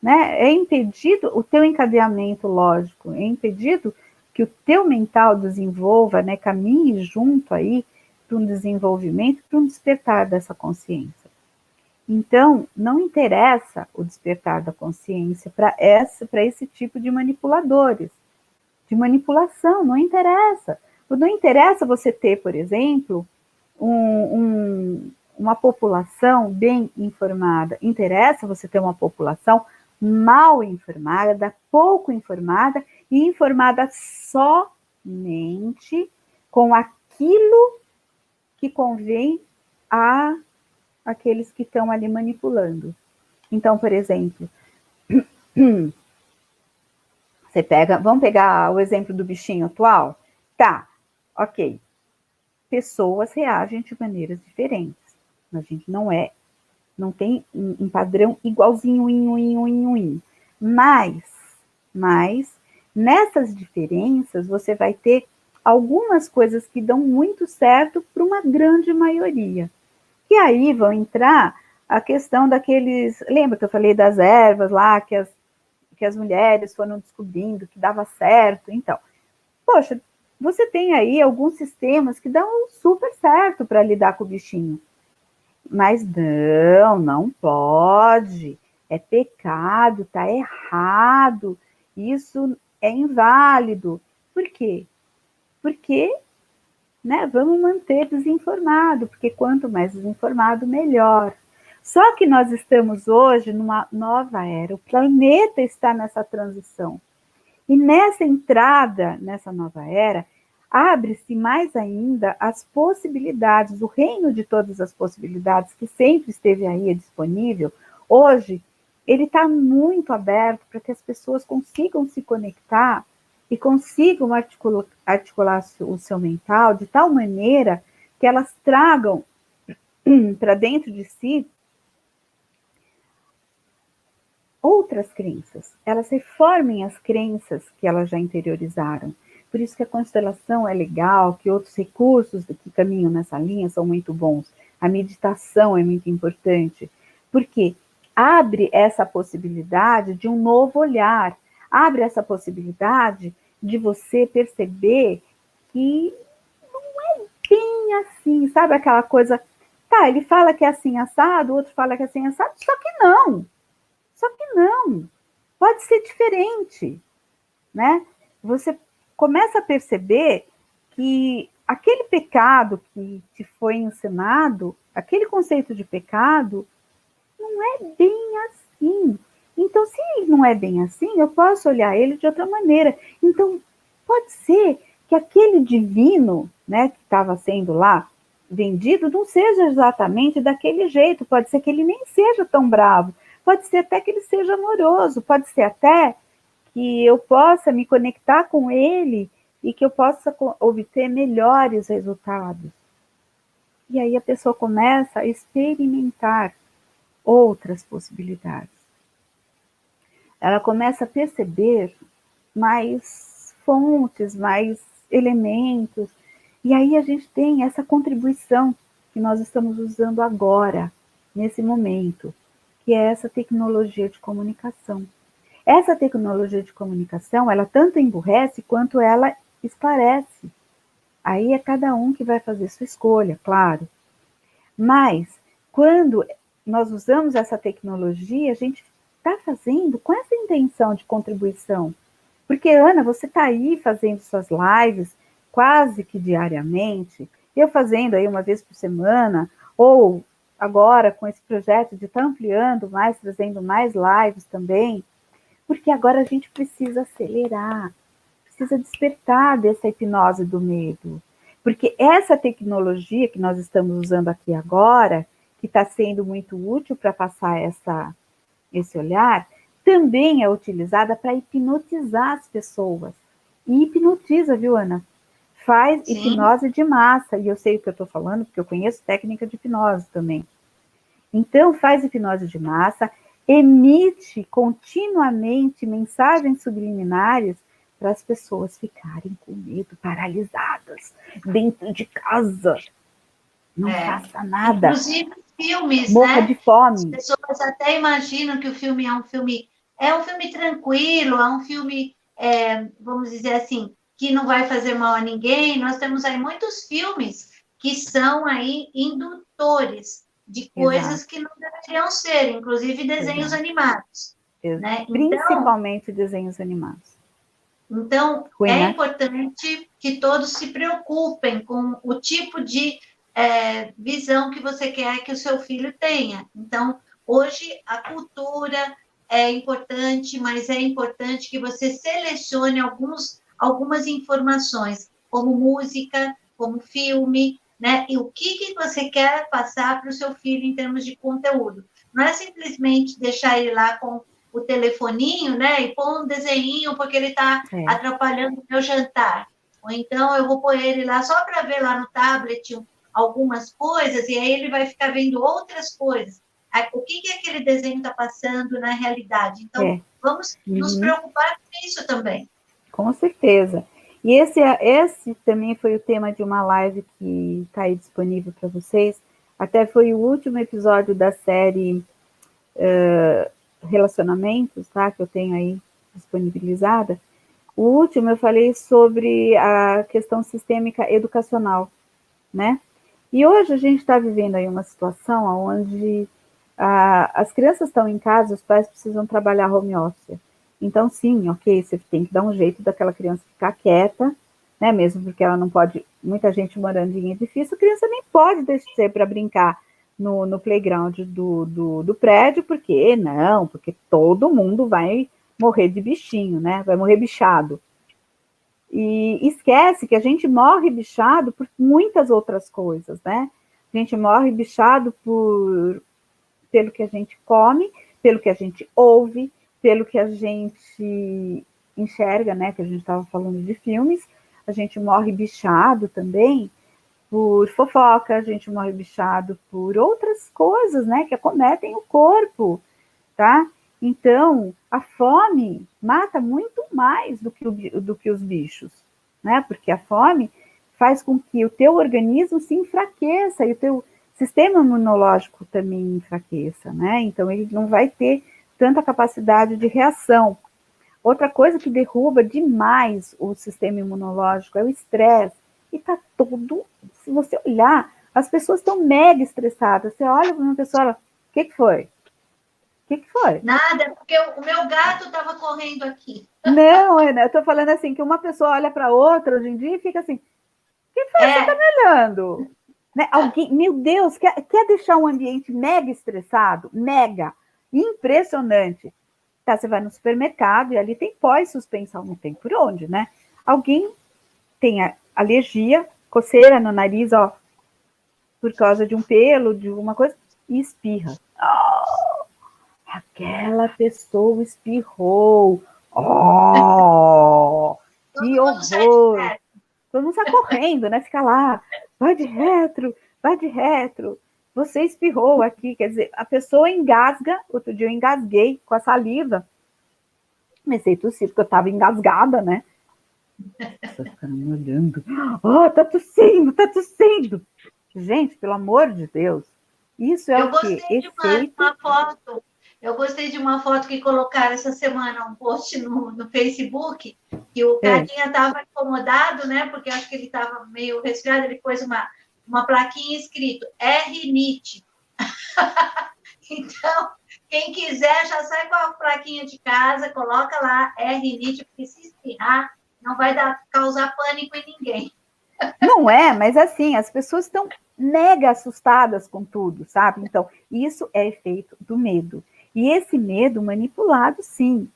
né? É impedido o teu encadeamento lógico, é impedido que o teu mental desenvolva, né, caminhe junto aí para um desenvolvimento, para um despertar dessa consciência. Então, não interessa o despertar da consciência para esse tipo de manipuladores, de manipulação, não interessa. Não interessa você ter, por exemplo, uma população bem informada. Interessa você ter uma população mal informada, pouco informada e informada somente com aquilo que convém a aqueles que estão ali manipulando. Então, por exemplo, vamos pegar o exemplo do bichinho atual? Tá, ok. Pessoas reagem de maneiras diferentes. A gente não tem um padrão igualzinho, mas nessas diferenças você vai ter algumas coisas que dão muito certo para uma grande maioria. E aí vão entrar a questão daqueles... Lembra que eu falei das ervas lá, que as mulheres foram descobrindo que dava certo? Então, poxa, você tem aí alguns sistemas que dão super certo para lidar com o bichinho. Mas não pode. É pecado, tá errado. Isso é inválido. Por quê? Porque, né, vamos manter desinformado, porque quanto mais desinformado, melhor. Só que nós estamos hoje numa nova era, o planeta está nessa transição. E nessa entrada, nessa nova era, abre-se mais ainda as possibilidades, o reino de todas as possibilidades que sempre esteve aí disponível, hoje ele está muito aberto para que as pessoas consigam se conectar e consigam articular o seu mental de tal maneira que elas tragam para dentro de si outras crenças, elas reformem as crenças que elas já interiorizaram. Por isso que a constelação é legal, que outros recursos que caminham nessa linha são muito bons. A meditação é muito importante, porque abre essa possibilidade de um novo olhar, abre essa possibilidade de você perceber que não é bem assim, sabe aquela coisa, tá, ele fala que é assim assado, o outro fala que é assim assado, só que não. Só que não, pode ser diferente, né? Você começa a perceber que aquele pecado que te foi ensinado, aquele conceito de pecado, não é bem assim. Então, se ele não é bem assim, eu posso olhar ele de outra maneira. Então, pode ser que aquele divino, né, que estava sendo lá vendido, não seja exatamente daquele jeito. Pode ser que ele nem seja tão bravo. Pode ser até que ele seja amoroso, pode ser até que eu possa me conectar com ele e que eu possa obter melhores resultados. E aí a pessoa começa a experimentar outras possibilidades. Ela começa a perceber mais fontes, mais elementos. E aí a gente tem essa contribuição que nós estamos usando agora, nesse momento, que é essa tecnologia de comunicação. Essa tecnologia de comunicação, ela tanto emburrece quanto ela esclarece. Aí é cada um que vai fazer sua escolha, claro. Mas, quando nós usamos essa tecnologia, a gente está fazendo com essa intenção de contribuição. Porque, Ana, você está aí fazendo suas lives quase que diariamente, eu fazendo aí uma vez por semana, ou agora com esse projeto de estar ampliando mais, trazendo mais lives também, porque agora a gente precisa acelerar, precisa despertar dessa hipnose do medo. Porque essa tecnologia que nós estamos usando aqui agora, que está sendo muito útil para passar esse olhar, também é utilizada para hipnotizar as pessoas. E hipnotiza, viu, Ana? Faz Sim. hipnose de massa, e eu sei o que eu estou falando, porque eu conheço técnica de hipnose também. Então, faz hipnose de massa, emite continuamente mensagens subliminares para as pessoas ficarem com medo, paralisadas, dentro de casa. Não faça nada. Inclusive filmes, morra né? de fome. As pessoas até imaginam que o filme é um filme tranquilo, é um filme, vamos dizer assim, que não vai fazer mal a ninguém. Nós temos aí muitos filmes que são aí indutores de coisas que não deveriam ser, inclusive desenhos animados. Né? Principalmente desenhos animados. Então, importante que todos se preocupem com o tipo de visão que você quer que o seu filho tenha. Então, hoje, a cultura é importante, mas é importante que você selecione algumas informações, como música, como filme, né? E o que você quer passar para o seu filho em termos de conteúdo. Não é simplesmente deixar ele lá com o telefoninho, né? E pôr um desenho porque ele está atrapalhando o meu jantar. Ou então eu vou pôr ele lá só para ver lá no tablet algumas coisas, e aí ele vai ficar vendo outras coisas. O que aquele desenho está passando na realidade? Então, vamos nos preocupar com isso também. Com certeza. E esse também foi o tema de uma live que está aí disponível para vocês. Até foi o último episódio da série Relacionamentos, tá? Que eu tenho aí disponibilizada. O último eu falei sobre a questão sistêmica educacional, né? E hoje a gente está vivendo aí uma situação onde as crianças estão em casa, os pais precisam trabalhar home office. Então, sim, ok, você tem que dar um jeito daquela criança ficar quieta, né? Mesmo porque ela não pode, muita gente morando em edifício, a criança nem pode descer para brincar no playground do prédio, porque não, porque todo mundo vai morrer de bichinho, né? Vai morrer bichado. E esquece que a gente morre bichado por muitas outras coisas, né? A gente morre bichado pelo que a gente come, pelo que a gente ouve, pelo que a gente enxerga, né? Que a gente estava falando de filmes. A gente morre bichado também por fofoca, a gente morre bichado por outras coisas, né? Que acometem o corpo, tá? Então, a fome mata muito mais do que os bichos, né? Porque a fome faz com que o teu organismo se enfraqueça e o teu sistema imunológico também enfraqueça, né? Então, ele não vai ter tanta capacidade de reação. Outra coisa que derruba demais o sistema imunológico é o estresse. E tá todo... Se você olhar, as pessoas estão mega estressadas. Você olha para uma pessoa e fala, o que foi? O que foi? Nada, porque o meu gato estava correndo aqui. Não, Ana, eu estou falando assim, que uma pessoa olha para outra hoje em dia e fica assim, o que foi? Você está me olhando? Né? Alguém, meu Deus, quer deixar um ambiente mega estressado? Mega, impressionante. Tá, você vai no supermercado e ali tem pós-suspensão, não tem por onde, né? Alguém tem alergia, coceira no nariz, ó, por causa de um pelo, de alguma coisa, e espirra. Oh, aquela pessoa espirrou. Oh, que horror! Todo mundo sai correndo, né? Fica lá, vai de retro, vai de retro. Você espirrou aqui, quer dizer, a pessoa engasga. Outro dia eu engasguei com a saliva. Comecei a tossir, porque eu estava engasgada, né? Você fica me olhando. Oh, tá tossindo, tá tossindo. Gente, pelo amor de Deus. Isso é o quê? Uma foto. Eu gostei de uma foto que colocaram essa semana, um post no Facebook, que o carinha estava incomodado, né? Porque acho que ele estava meio resfriado, ele pôs uma plaquinha escrito R-Nit. Então, quem quiser já sai com a plaquinha de casa, coloca lá R-Nit, porque se espirrar, não vai causar pânico em ninguém. Não é, mas assim, as pessoas estão mega assustadas com tudo, sabe? Então, isso é efeito do medo. E esse medo manipulado, sim,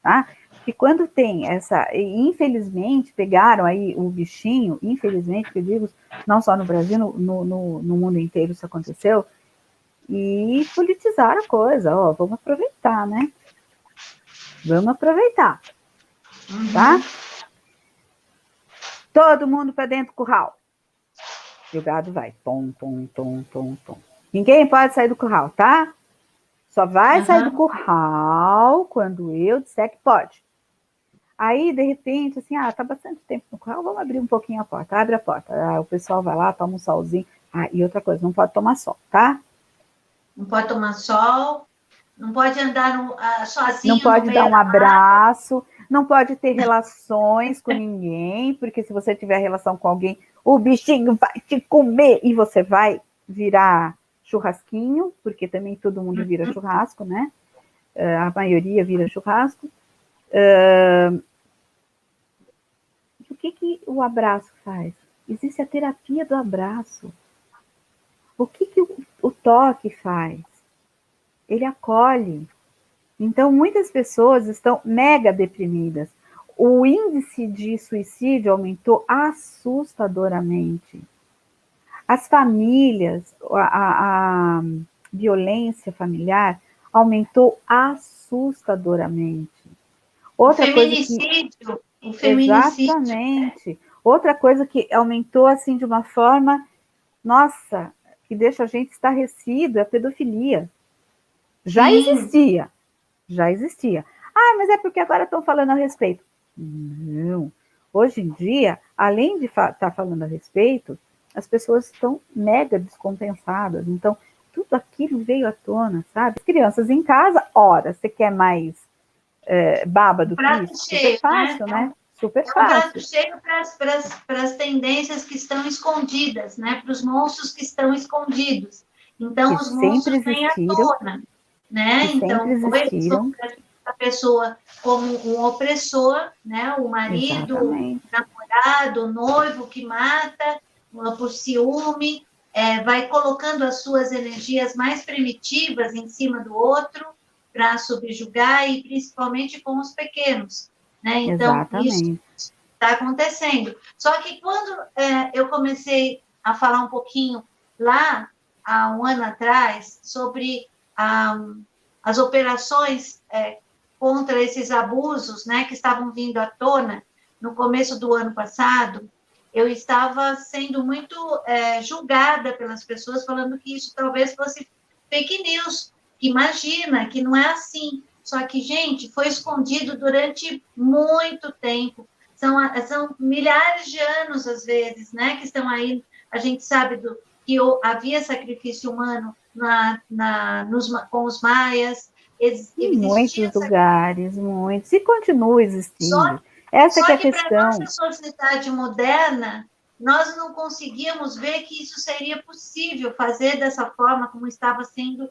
tá? Porque quando tem infelizmente, pegaram aí o bichinho, infelizmente, que eu digo, não só no Brasil, no mundo inteiro isso aconteceu, e politizaram a coisa, ó, vamos aproveitar, né? Vamos aproveitar, tá? Todo mundo para dentro do curral. E o gado vai, tom, tom, tom, tom, tom. Ninguém pode sair do curral, tá? Só vai sair do curral quando eu disser que pode. Aí, de repente, assim, tá bastante tempo no curral, vamos abrir um pouquinho a porta. Abre a porta. O pessoal vai lá, toma um solzinho. E outra coisa, não pode tomar sol, tá? Não pode tomar sol, não pode andar sozinho. Não pode dar um abraço, não pode ter relações com ninguém, porque se você tiver relação com alguém, o bichinho vai te comer e você vai virar churrasquinho, porque também todo mundo vira churrasco, né? A maioria vira churrasco. O que o abraço faz? Existe a terapia do abraço. O que o toque faz? Ele acolhe. Então, muitas pessoas estão mega deprimidas. O índice de suicídio aumentou assustadoramente. As famílias, a violência familiar aumentou assustadoramente. Outra o feminicídio. Exatamente. Outra coisa que aumentou assim de uma forma, nossa, que deixa a gente estarrecido, é a pedofilia. Já existia. Mas é porque agora estão falando a respeito. Não. Hoje em dia, além de estar falando a respeito, as pessoas estão mega descompensadas. Então, tudo aquilo veio à tona, sabe? Crianças em casa, ora, você quer mais baba do que isso? Super fácil, né? Super fácil. É um prato cheio para as tendências que estão escondidas, né? Para os monstros que estão escondidos. Então, os monstros vêm à tona, né? Então, eles são a pessoa como um opressor, né? O marido, o namorado, o noivo que mata por ciúme, vai colocando as suas energias mais primitivas em cima do outro para subjugar, e principalmente com os pequenos, né? Então, isso está acontecendo. Só que quando eu comecei a falar um pouquinho lá, há um ano atrás, sobre as operações contra esses abusos, né, que estavam vindo à tona no começo do ano passado, eu estava sendo muito julgada pelas pessoas, falando que isso talvez fosse fake news, que imagina, que não é assim. Só que, gente, foi escondido durante muito tempo. São milhares de anos, às vezes, né, que estão aí. A gente sabe que havia sacrifício humano com os maias. Em muitos lugares, muitos. E continua existindo. Essa é a questão. Para a nossa sociedade moderna, nós não conseguíamos ver que isso seria possível fazer dessa forma como estava sendo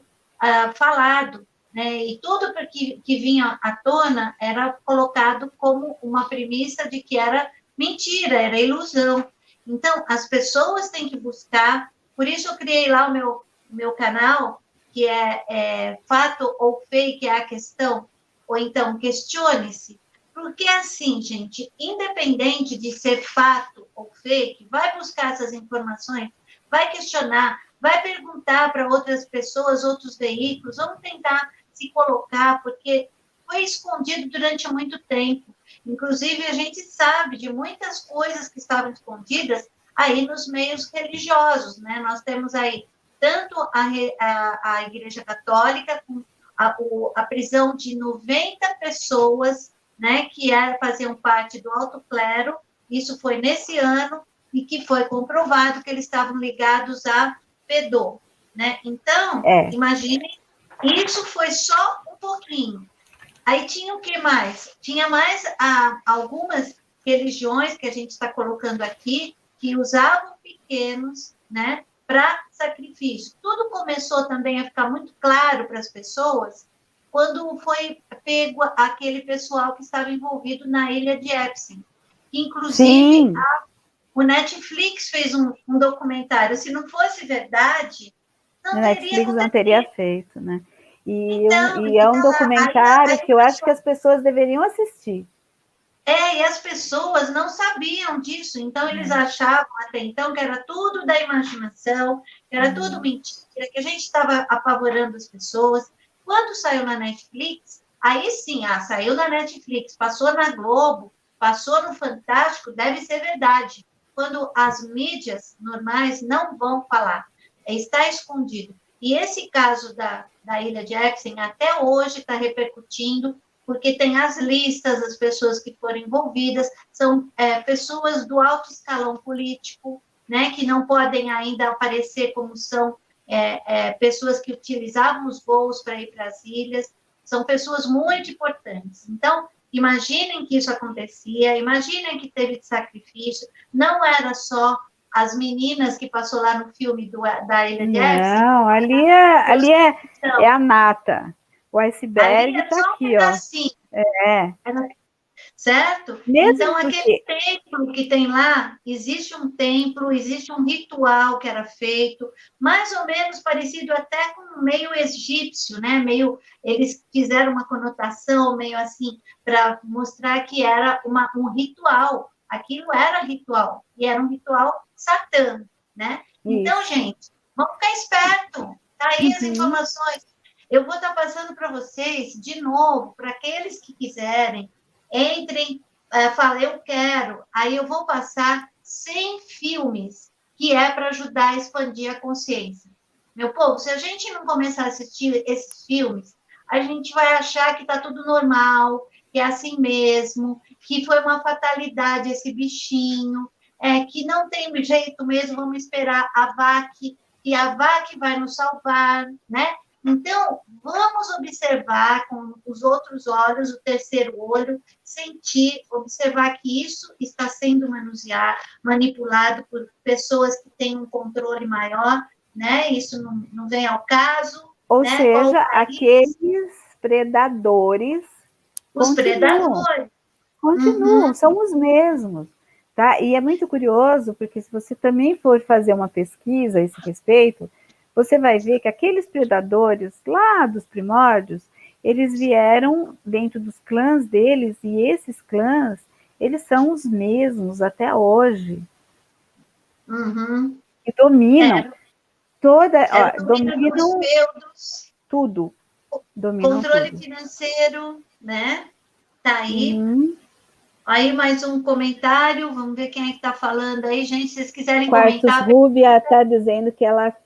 falado, né? E tudo que vinha à tona era colocado como uma premissa de que era mentira, era ilusão. Então, as pessoas têm que buscar, por isso eu criei lá o meu canal, que é fato ou fake é a questão, ou então questione-se. Porque assim, gente, independente de ser fato ou fake, vai buscar essas informações, vai questionar, vai perguntar para outras pessoas, outros veículos, vamos tentar se colocar, porque foi escondido durante muito tempo. Inclusive, a gente sabe de muitas coisas que estavam escondidas aí nos meios religiosos, né? Nós temos aí tanto a Igreja Católica, com a prisão de 90 pessoas, né, que faziam parte do alto clero, isso foi nesse ano, e que foi comprovado que eles estavam ligados a pedô, né? Então, imagine, isso foi só um pouquinho. Aí tinha o que mais? Tinha mais algumas religiões que a gente está colocando aqui, que usavam pequenos, né, para sacrifício. Tudo começou também a ficar muito claro para as pessoas quando foi pego aquele pessoal que estava envolvido na ilha de Epstein. Inclusive, o Netflix fez um documentário. Se não fosse verdade, Netflix não teria feito, né? E é um documentário que eu acho que as pessoas deveriam assistir. E as pessoas não sabiam disso, então eles achavam até então que era tudo da imaginação, que era tudo mentira, que a gente estava apavorando as pessoas. Quando saiu na Netflix, Aí sim, saiu na Netflix, passou na Globo, passou no Fantástico, deve ser verdade. Quando as mídias normais não vão falar, está escondido. E esse caso da ilha de Epstein até hoje está repercutindo, porque tem as listas das pessoas que foram envolvidas, são pessoas do alto escalão político, né, que não podem ainda aparecer como são pessoas que utilizavam os voos para ir para as ilhas, são pessoas muito importantes. Então, imaginem que isso acontecia, imaginem que teve sacrifício, não era só as meninas que passou lá no filme da Ilha de Epstein. Não, ali é a nata. O iceberg está aqui, ó. Certo? Mesmo então, porque... aquele templo que tem lá, existe um templo, existe um ritual que era feito, mais ou menos parecido até com meio egípcio, né? Eles fizeram uma conotação meio assim, para mostrar que era um ritual. Aquilo era ritual, e era um ritual satânico, né? Então, gente, vamos ficar esperto. Tá aí as informações. Eu vou estar passando para vocês, de novo, para aqueles que quiserem, entrem, falem, eu quero, aí eu vou passar 100 filmes que é para ajudar a expandir a consciência. Meu povo, se a gente não começar a assistir esses filmes, a gente vai achar que está tudo normal, que é assim mesmo, que foi uma fatalidade esse bichinho, que não tem jeito mesmo, vamos esperar a VAC, que a VAC vai nos salvar, né? Então, vamos observar com os outros olhos, o terceiro olho, sentir, observar que isso está sendo manipulado por pessoas que têm um controle maior, né? Isso não vem ao caso. Ou né? seja, aqueles predadores continuam, são os mesmos. Tá? E é muito curioso, porque se você também for fazer uma pesquisa a esse respeito, você vai ver que aqueles predadores lá dos primórdios, eles vieram dentro dos clãs deles, e esses clãs, eles são os mesmos até hoje. Que dominam dominam tudo. Dominam controle tudo. financeiro, né? Tá aí. Aí mais um comentário, vamos ver quem é que está falando aí, gente, se vocês quiserem Quartus comentar. Rúbia está dizendo que ela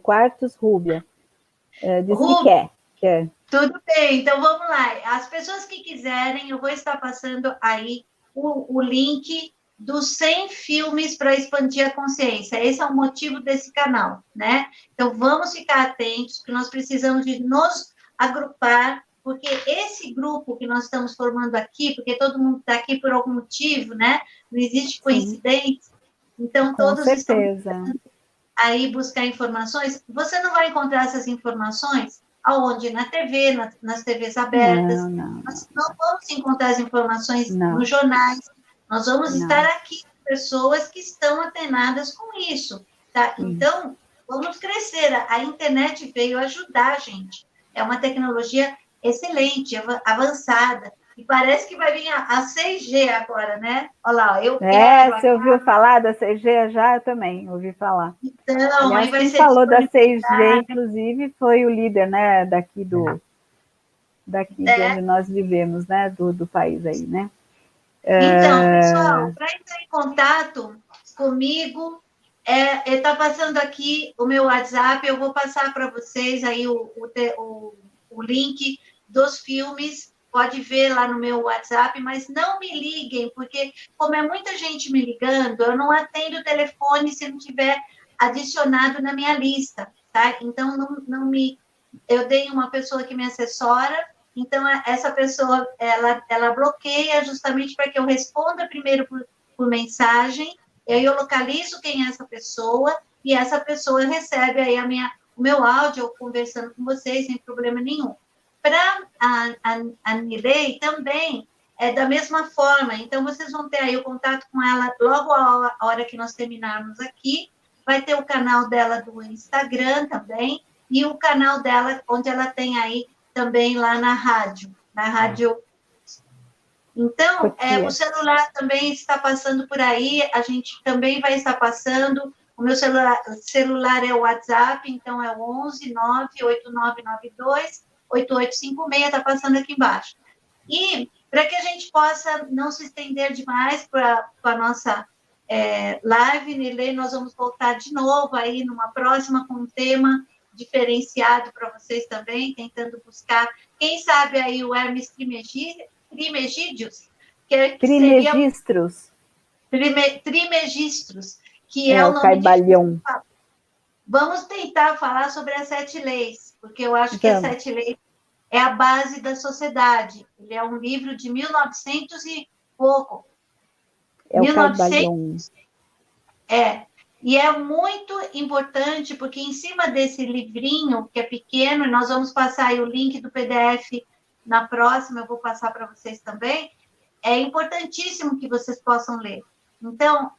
Quartus Rúbia. Diz que quer. Tudo bem, então vamos lá. As pessoas que quiserem, eu vou estar passando aí o link dos 100 filmes para expandir a consciência. Esse é o motivo desse canal, né? Então vamos ficar atentos, porque nós precisamos de nos agrupar, porque esse grupo que nós estamos formando aqui, porque todo mundo está aqui por algum motivo, né? Não existe coincidência. Então, todos estão aí buscar informações. Você não vai encontrar essas informações aonde? Na TV, nas TVs abertas. Nós não vamos encontrar as informações nos jornais. Nós vamos estar aqui com pessoas que estão atenadas com isso. Tá? Então, vamos crescer. A internet veio ajudar a gente. É uma tecnologia excelente, avançada. E parece que vai vir a 6G agora, né? Olha lá, eu quero... Você ouviu falar da 6G já? Eu também ouvi falar. Então, aí vai quem ser falou da 6G, inclusive, foi o líder, né, daqui de onde nós vivemos, né, do país aí, né? Então, pessoal, para entrar em contato comigo, está passando aqui o meu WhatsApp, eu vou passar para vocês aí o link dos filmes, pode ver lá no meu WhatsApp, mas não me liguem, porque como é muita gente me ligando, eu não atendo o telefone se não tiver adicionado na minha lista, tá? Então, eu dei uma pessoa que me assessora, então essa pessoa, ela bloqueia justamente para que eu responda primeiro por mensagem, e aí eu localizo quem é essa pessoa, e essa pessoa recebe aí o meu áudio conversando com vocês, sem problema nenhum. Para a Nilei também é da mesma forma, então vocês vão ter aí o contato com ela logo a hora que nós terminarmos aqui, vai ter o canal dela do Instagram também, e o canal dela, onde ela tem aí também lá na rádio. Então, o celular também está passando por aí, a gente também vai estar passando, o meu celular é o WhatsApp, então é o 11 98992 8856, está passando aqui embaixo. E para que a gente possa não se estender demais para a nossa live, Nilê, nós vamos voltar de novo aí numa próxima com um tema diferenciado para vocês também, tentando buscar, quem sabe aí o Hermes Trismegistus, que seria... Trismegistus, que é o nome Caibalhão. Vamos tentar falar sobre as 7 leis, porque eu acho que as 7 leis é a base da sociedade. Ele é um livro de 1900 e pouco. É 1900. O e é muito importante, porque em cima desse livrinho, que é pequeno, e nós vamos passar aí o link do PDF na próxima, eu vou passar para vocês também, é importantíssimo que vocês possam ler. Então,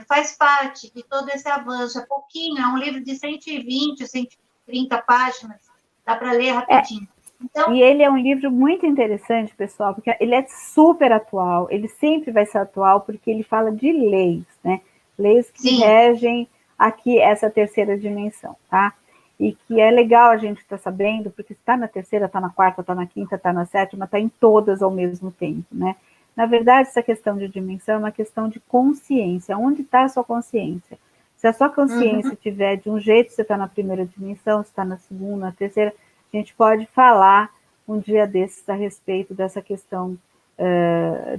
faz parte de todo esse avanço, é pouquinho, é um livro de 120, 130 páginas, dá para ler rapidinho. Então, e ele é um livro muito interessante, pessoal, porque ele é super atual, ele sempre vai ser atual, porque ele fala de leis, né? Leis que regem aqui essa terceira dimensão, tá? E que é legal a gente estar sabendo, porque está na terceira, está na quarta, está na quinta, está na sétima, está em todas ao mesmo tempo, né? Na verdade, essa questão de dimensão é uma questão de consciência. Onde está a sua consciência? Se a sua consciência estiver de um jeito, você está na primeira dimensão, você está na segunda, na terceira, a gente pode falar um dia desses a respeito dessa questão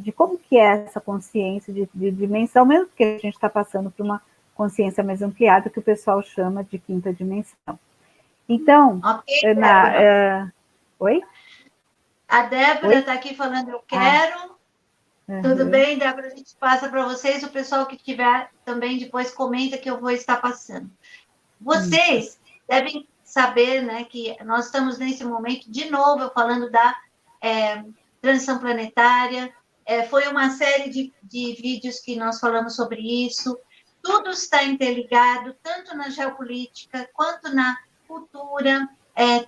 de como que é essa consciência de dimensão, mesmo que a gente está passando por uma consciência mais ampliada, que o pessoal chama de quinta dimensão. Então, oi? A Débora está aqui falando, eu quero. Tudo bem, Débora? A gente passa para vocês, o pessoal que tiver também depois comenta que eu vou estar passando. Vocês devem saber, né, que nós estamos nesse momento, de novo, falando da transição planetária, foi uma série de vídeos que nós falamos sobre isso, tudo está interligado, tanto na geopolítica, quanto na cultura,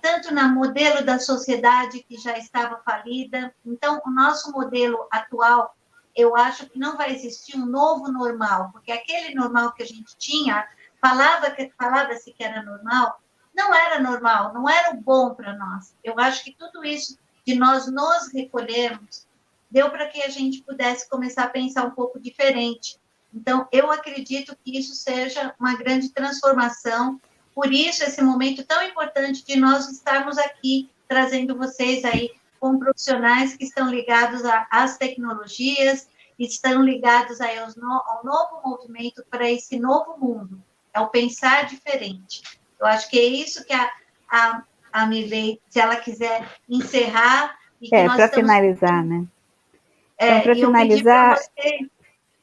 tanto no modelo da sociedade que já estava falida. Então, o nosso modelo atual, eu acho que não vai existir um novo normal, porque aquele normal que a gente tinha, falava-se que era normal, não era normal, não era o bom para nós. Eu acho que tudo isso de nós nos recolhermos, deu para que a gente pudesse começar a pensar um pouco diferente. Então, eu acredito que isso seja uma grande transformação, por isso esse momento tão importante de nós estarmos aqui, trazendo vocês aí com profissionais que estão ligados às tecnologias, estão ligados aí ao novo movimento para esse novo mundo, é o pensar diferente. Eu acho que é isso que a Milei, se ela quiser encerrar... para finalizar, né? Então, para finalizar...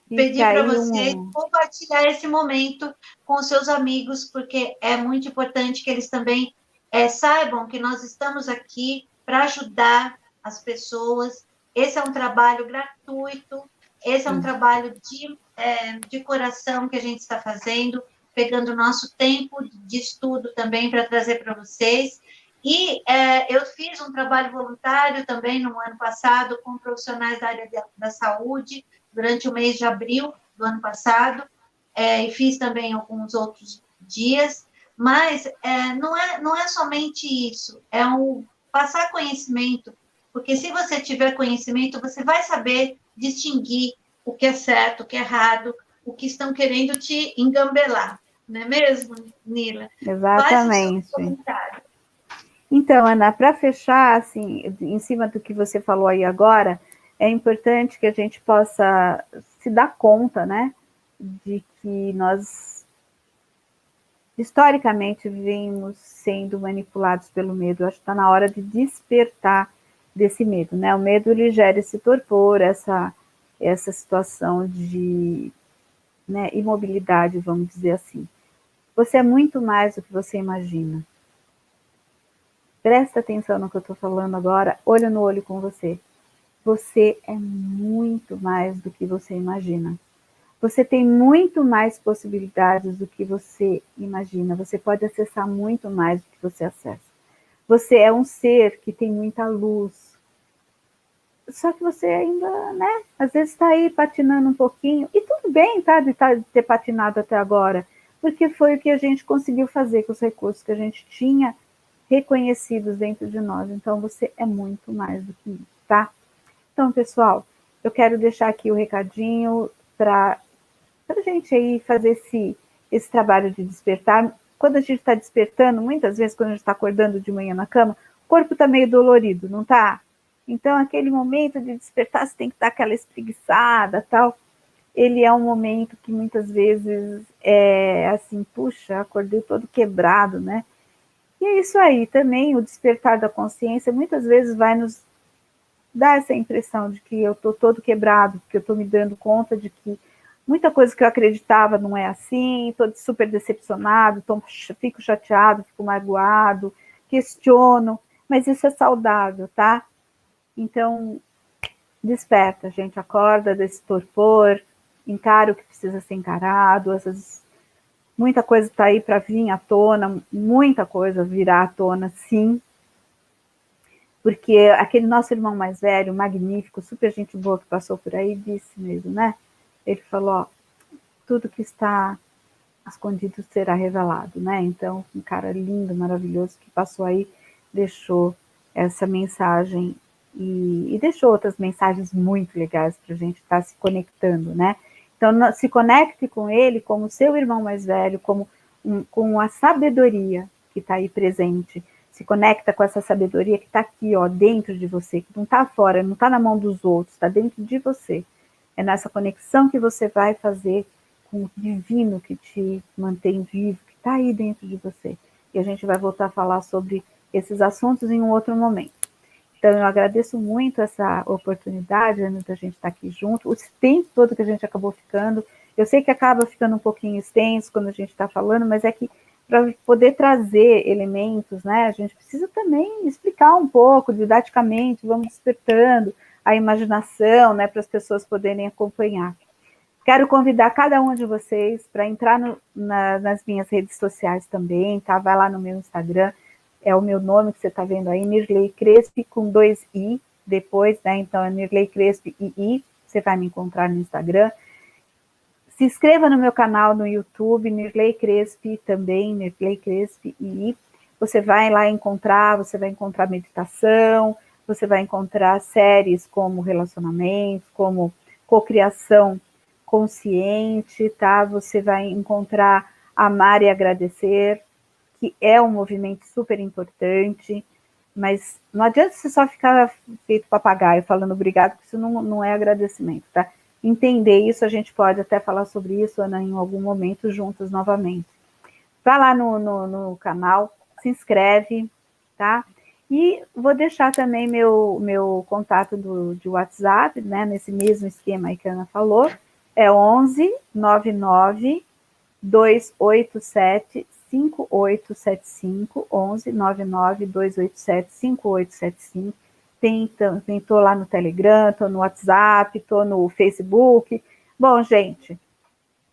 Pedir para vocês compartilhar esse momento com seus amigos, porque é muito importante que eles também saibam que nós estamos aqui para ajudar as pessoas. Esse é um trabalho gratuito, esse é um trabalho de coração que a gente está fazendo, pegando o nosso tempo de estudo também para trazer para vocês. E eu fiz um trabalho voluntário também no ano passado com profissionais da área da saúde, durante o mês de abril do ano passado, e fiz também alguns outros dias, mas não é somente isso, é passar conhecimento, porque se você tiver conhecimento, você vai saber distinguir o que é certo, o que é errado, o que estão querendo te engambelar, não é mesmo, Nila? Exatamente. Faz o seu comentário. Então, Ana, para fechar, assim, em cima do que você falou aí agora, é importante que a gente possa se dar conta, né, de que nós, historicamente, vimos sendo manipulados pelo medo. Acho que está na hora de despertar desse medo, né? O medo, ele gera esse torpor, essa situação de imobilidade, vamos dizer assim. Você é muito mais do que você imagina. Presta atenção no que eu estou falando agora, olho no olho com você. Você é muito mais do que você imagina. Você tem muito mais possibilidades do que você imagina. Você pode acessar muito mais do que você acessa. Você é um ser que tem muita luz. Só que você ainda, né, às vezes está aí patinando um pouquinho. E tudo bem, tá, de ter patinado até agora. Porque foi o que a gente conseguiu fazer com os recursos que a gente tinha, reconhecidos dentro de nós. Então, você é muito mais do que isso, tá? Então, pessoal, eu quero deixar aqui o recadinho para a gente aí fazer esse trabalho de despertar. Quando a gente está despertando, muitas vezes, quando a gente está acordando de manhã na cama, o corpo está meio dolorido, não tá? Então, aquele momento de despertar, você tem que dar aquela espreguiçada, tal. Ele é um momento que muitas vezes é assim, puxa, acordei todo quebrado, né? E é isso aí, também o despertar da consciência muitas vezes vai nos dar essa impressão de que eu estou todo quebrado, que eu estou me dando conta de que muita coisa que eu acreditava não é assim, estou super decepcionado, fico chateado, fico magoado, questiono, mas isso é saudável, tá? Então, desperta, gente, acorda desse torpor, encara o que precisa ser encarado, muita coisa está aí para vir à tona, muita coisa virá à tona, sim, porque aquele nosso irmão mais velho, magnífico, super gente boa que passou por aí, disse mesmo, né? Ele falou, ó, tudo que está escondido será revelado, né? Então, um cara lindo, maravilhoso, que passou aí, deixou essa mensagem e deixou outras mensagens muito legais para a gente estar se conectando, né? Então, se conecte com ele como seu irmão mais velho, com a sabedoria que está aí presente. Se conecta com essa sabedoria que está aqui, ó, dentro de você, que não está fora, não está na mão dos outros, está dentro de você. É nessa conexão que você vai fazer com o divino que te mantém vivo, que está aí dentro de você. E a gente vai voltar a falar sobre esses assuntos em um outro momento. Então, eu agradeço muito essa oportunidade, Ana, da gente estar aqui junto, o tempo todo que a gente acabou ficando. Eu sei que acaba ficando um pouquinho extenso quando a gente está falando, mas é que para poder trazer elementos, né, a gente precisa também explicar um pouco didaticamente, vamos despertando a imaginação, né, para as pessoas poderem acompanhar. Quero convidar cada um de vocês para entrar nas minhas redes sociais também, tá? Vai lá no meu Instagram, é o meu nome que você está vendo aí, Nirley Crespi, com 2 i depois, né? Então é Nirley Crespi i, você vai me encontrar no Instagram. Se inscreva no meu canal no YouTube, Nirley Crespi também, Nirley Crespi i. Você vai lá encontrar, você vai encontrar meditação, você vai encontrar séries como relacionamentos, como cocriação consciente, tá? Você vai encontrar amar e agradecer, que é um movimento super importante, mas não adianta você só ficar feito papagaio falando obrigado, porque isso não é agradecimento, tá? Entender isso, a gente pode até falar sobre isso, Ana, em algum momento juntos novamente. Vai lá no canal, se inscreve, tá? E vou deixar também meu contato de WhatsApp, né? Nesse mesmo esquema aí que a Ana falou, é 11 99 287 5875, 11 99 287 5875. Tô lá no Telegram, tô no WhatsApp, tô no Facebook. Bom, gente,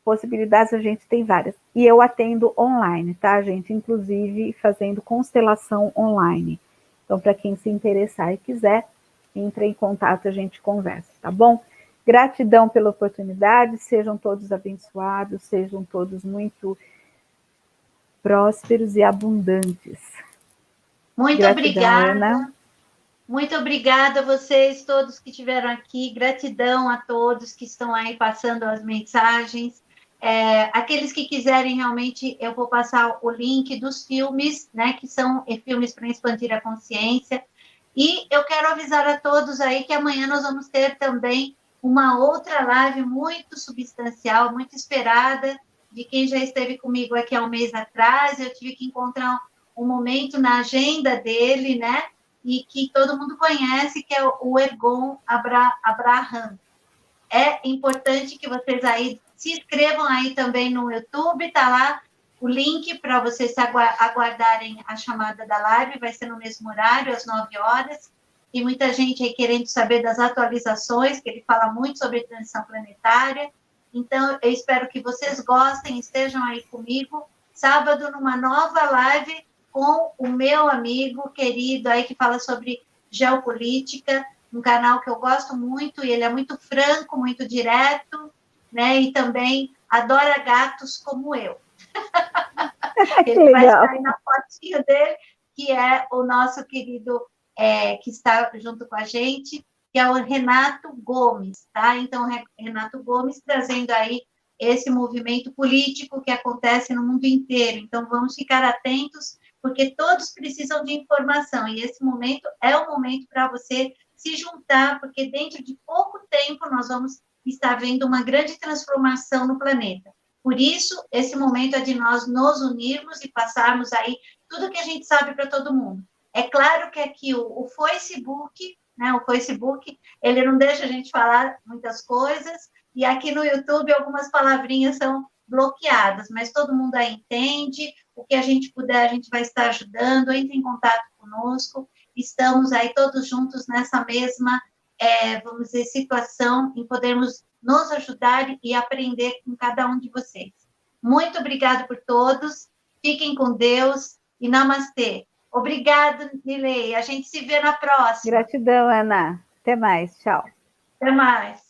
possibilidades a gente tem várias. E eu atendo online, tá, gente? Inclusive fazendo constelação online. Então, para quem se interessar e quiser, entre em contato, a gente conversa, tá bom? Gratidão pela oportunidade, sejam todos abençoados, sejam todos muito prósperos e abundantes. Muito Gratidão, obrigada. Ana. Muito obrigada a vocês todos que estiveram aqui. Gratidão a todos que estão aí passando as mensagens. Aqueles que quiserem realmente, eu vou passar o link dos filmes, né, que são filmes para expandir a consciência. E eu quero avisar a todos aí que amanhã nós vamos ter também uma outra live muito substancial, muito esperada, de quem já esteve comigo aqui há um mês atrás. Eu tive que encontrar um momento na agenda dele, né? E que todo mundo conhece, que é o Ergon Abraham. É importante que vocês aí se inscrevam aí também no YouTube, tá lá o link para vocês aguardarem a chamada da live, vai ser no mesmo horário, às 9 horas, e muita gente aí querendo saber das atualizações, que ele fala muito sobre transição planetária. Então, eu espero que vocês gostem, estejam aí comigo, sábado, numa nova live com o meu amigo querido aí, que fala sobre geopolítica, um canal que eu gosto muito, e ele é muito franco, muito direto, né? E também adora gatos como eu. Ele vai estar aí na fotinho dele, que é o nosso querido, que está junto com a gente, que é o Renato Gomes, tá? Então, Renato Gomes trazendo aí esse movimento político que acontece no mundo inteiro. Então, vamos ficar atentos, porque todos precisam de informação, e esse momento é o momento para você se juntar, porque dentro de pouco tempo nós vamos estar vendo uma grande transformação no planeta. Por isso, esse momento é de nós nos unirmos e passarmos aí tudo que a gente sabe para todo mundo. É claro que aqui o Facebook, né, o Facebook, ele não deixa a gente falar muitas coisas, e aqui no YouTube algumas palavrinhas são bloqueadas, mas todo mundo aí entende, o que a gente puder, a gente vai estar ajudando, entre em contato conosco, estamos aí todos juntos nessa mesma, vamos dizer, situação, em podermos nos ajudar e aprender com cada um de vocês. Muito obrigado por todos, fiquem com Deus e namastê. Obrigado, Nilei, a gente se vê na próxima. Gratidão, Ana. Até mais, tchau. Até mais.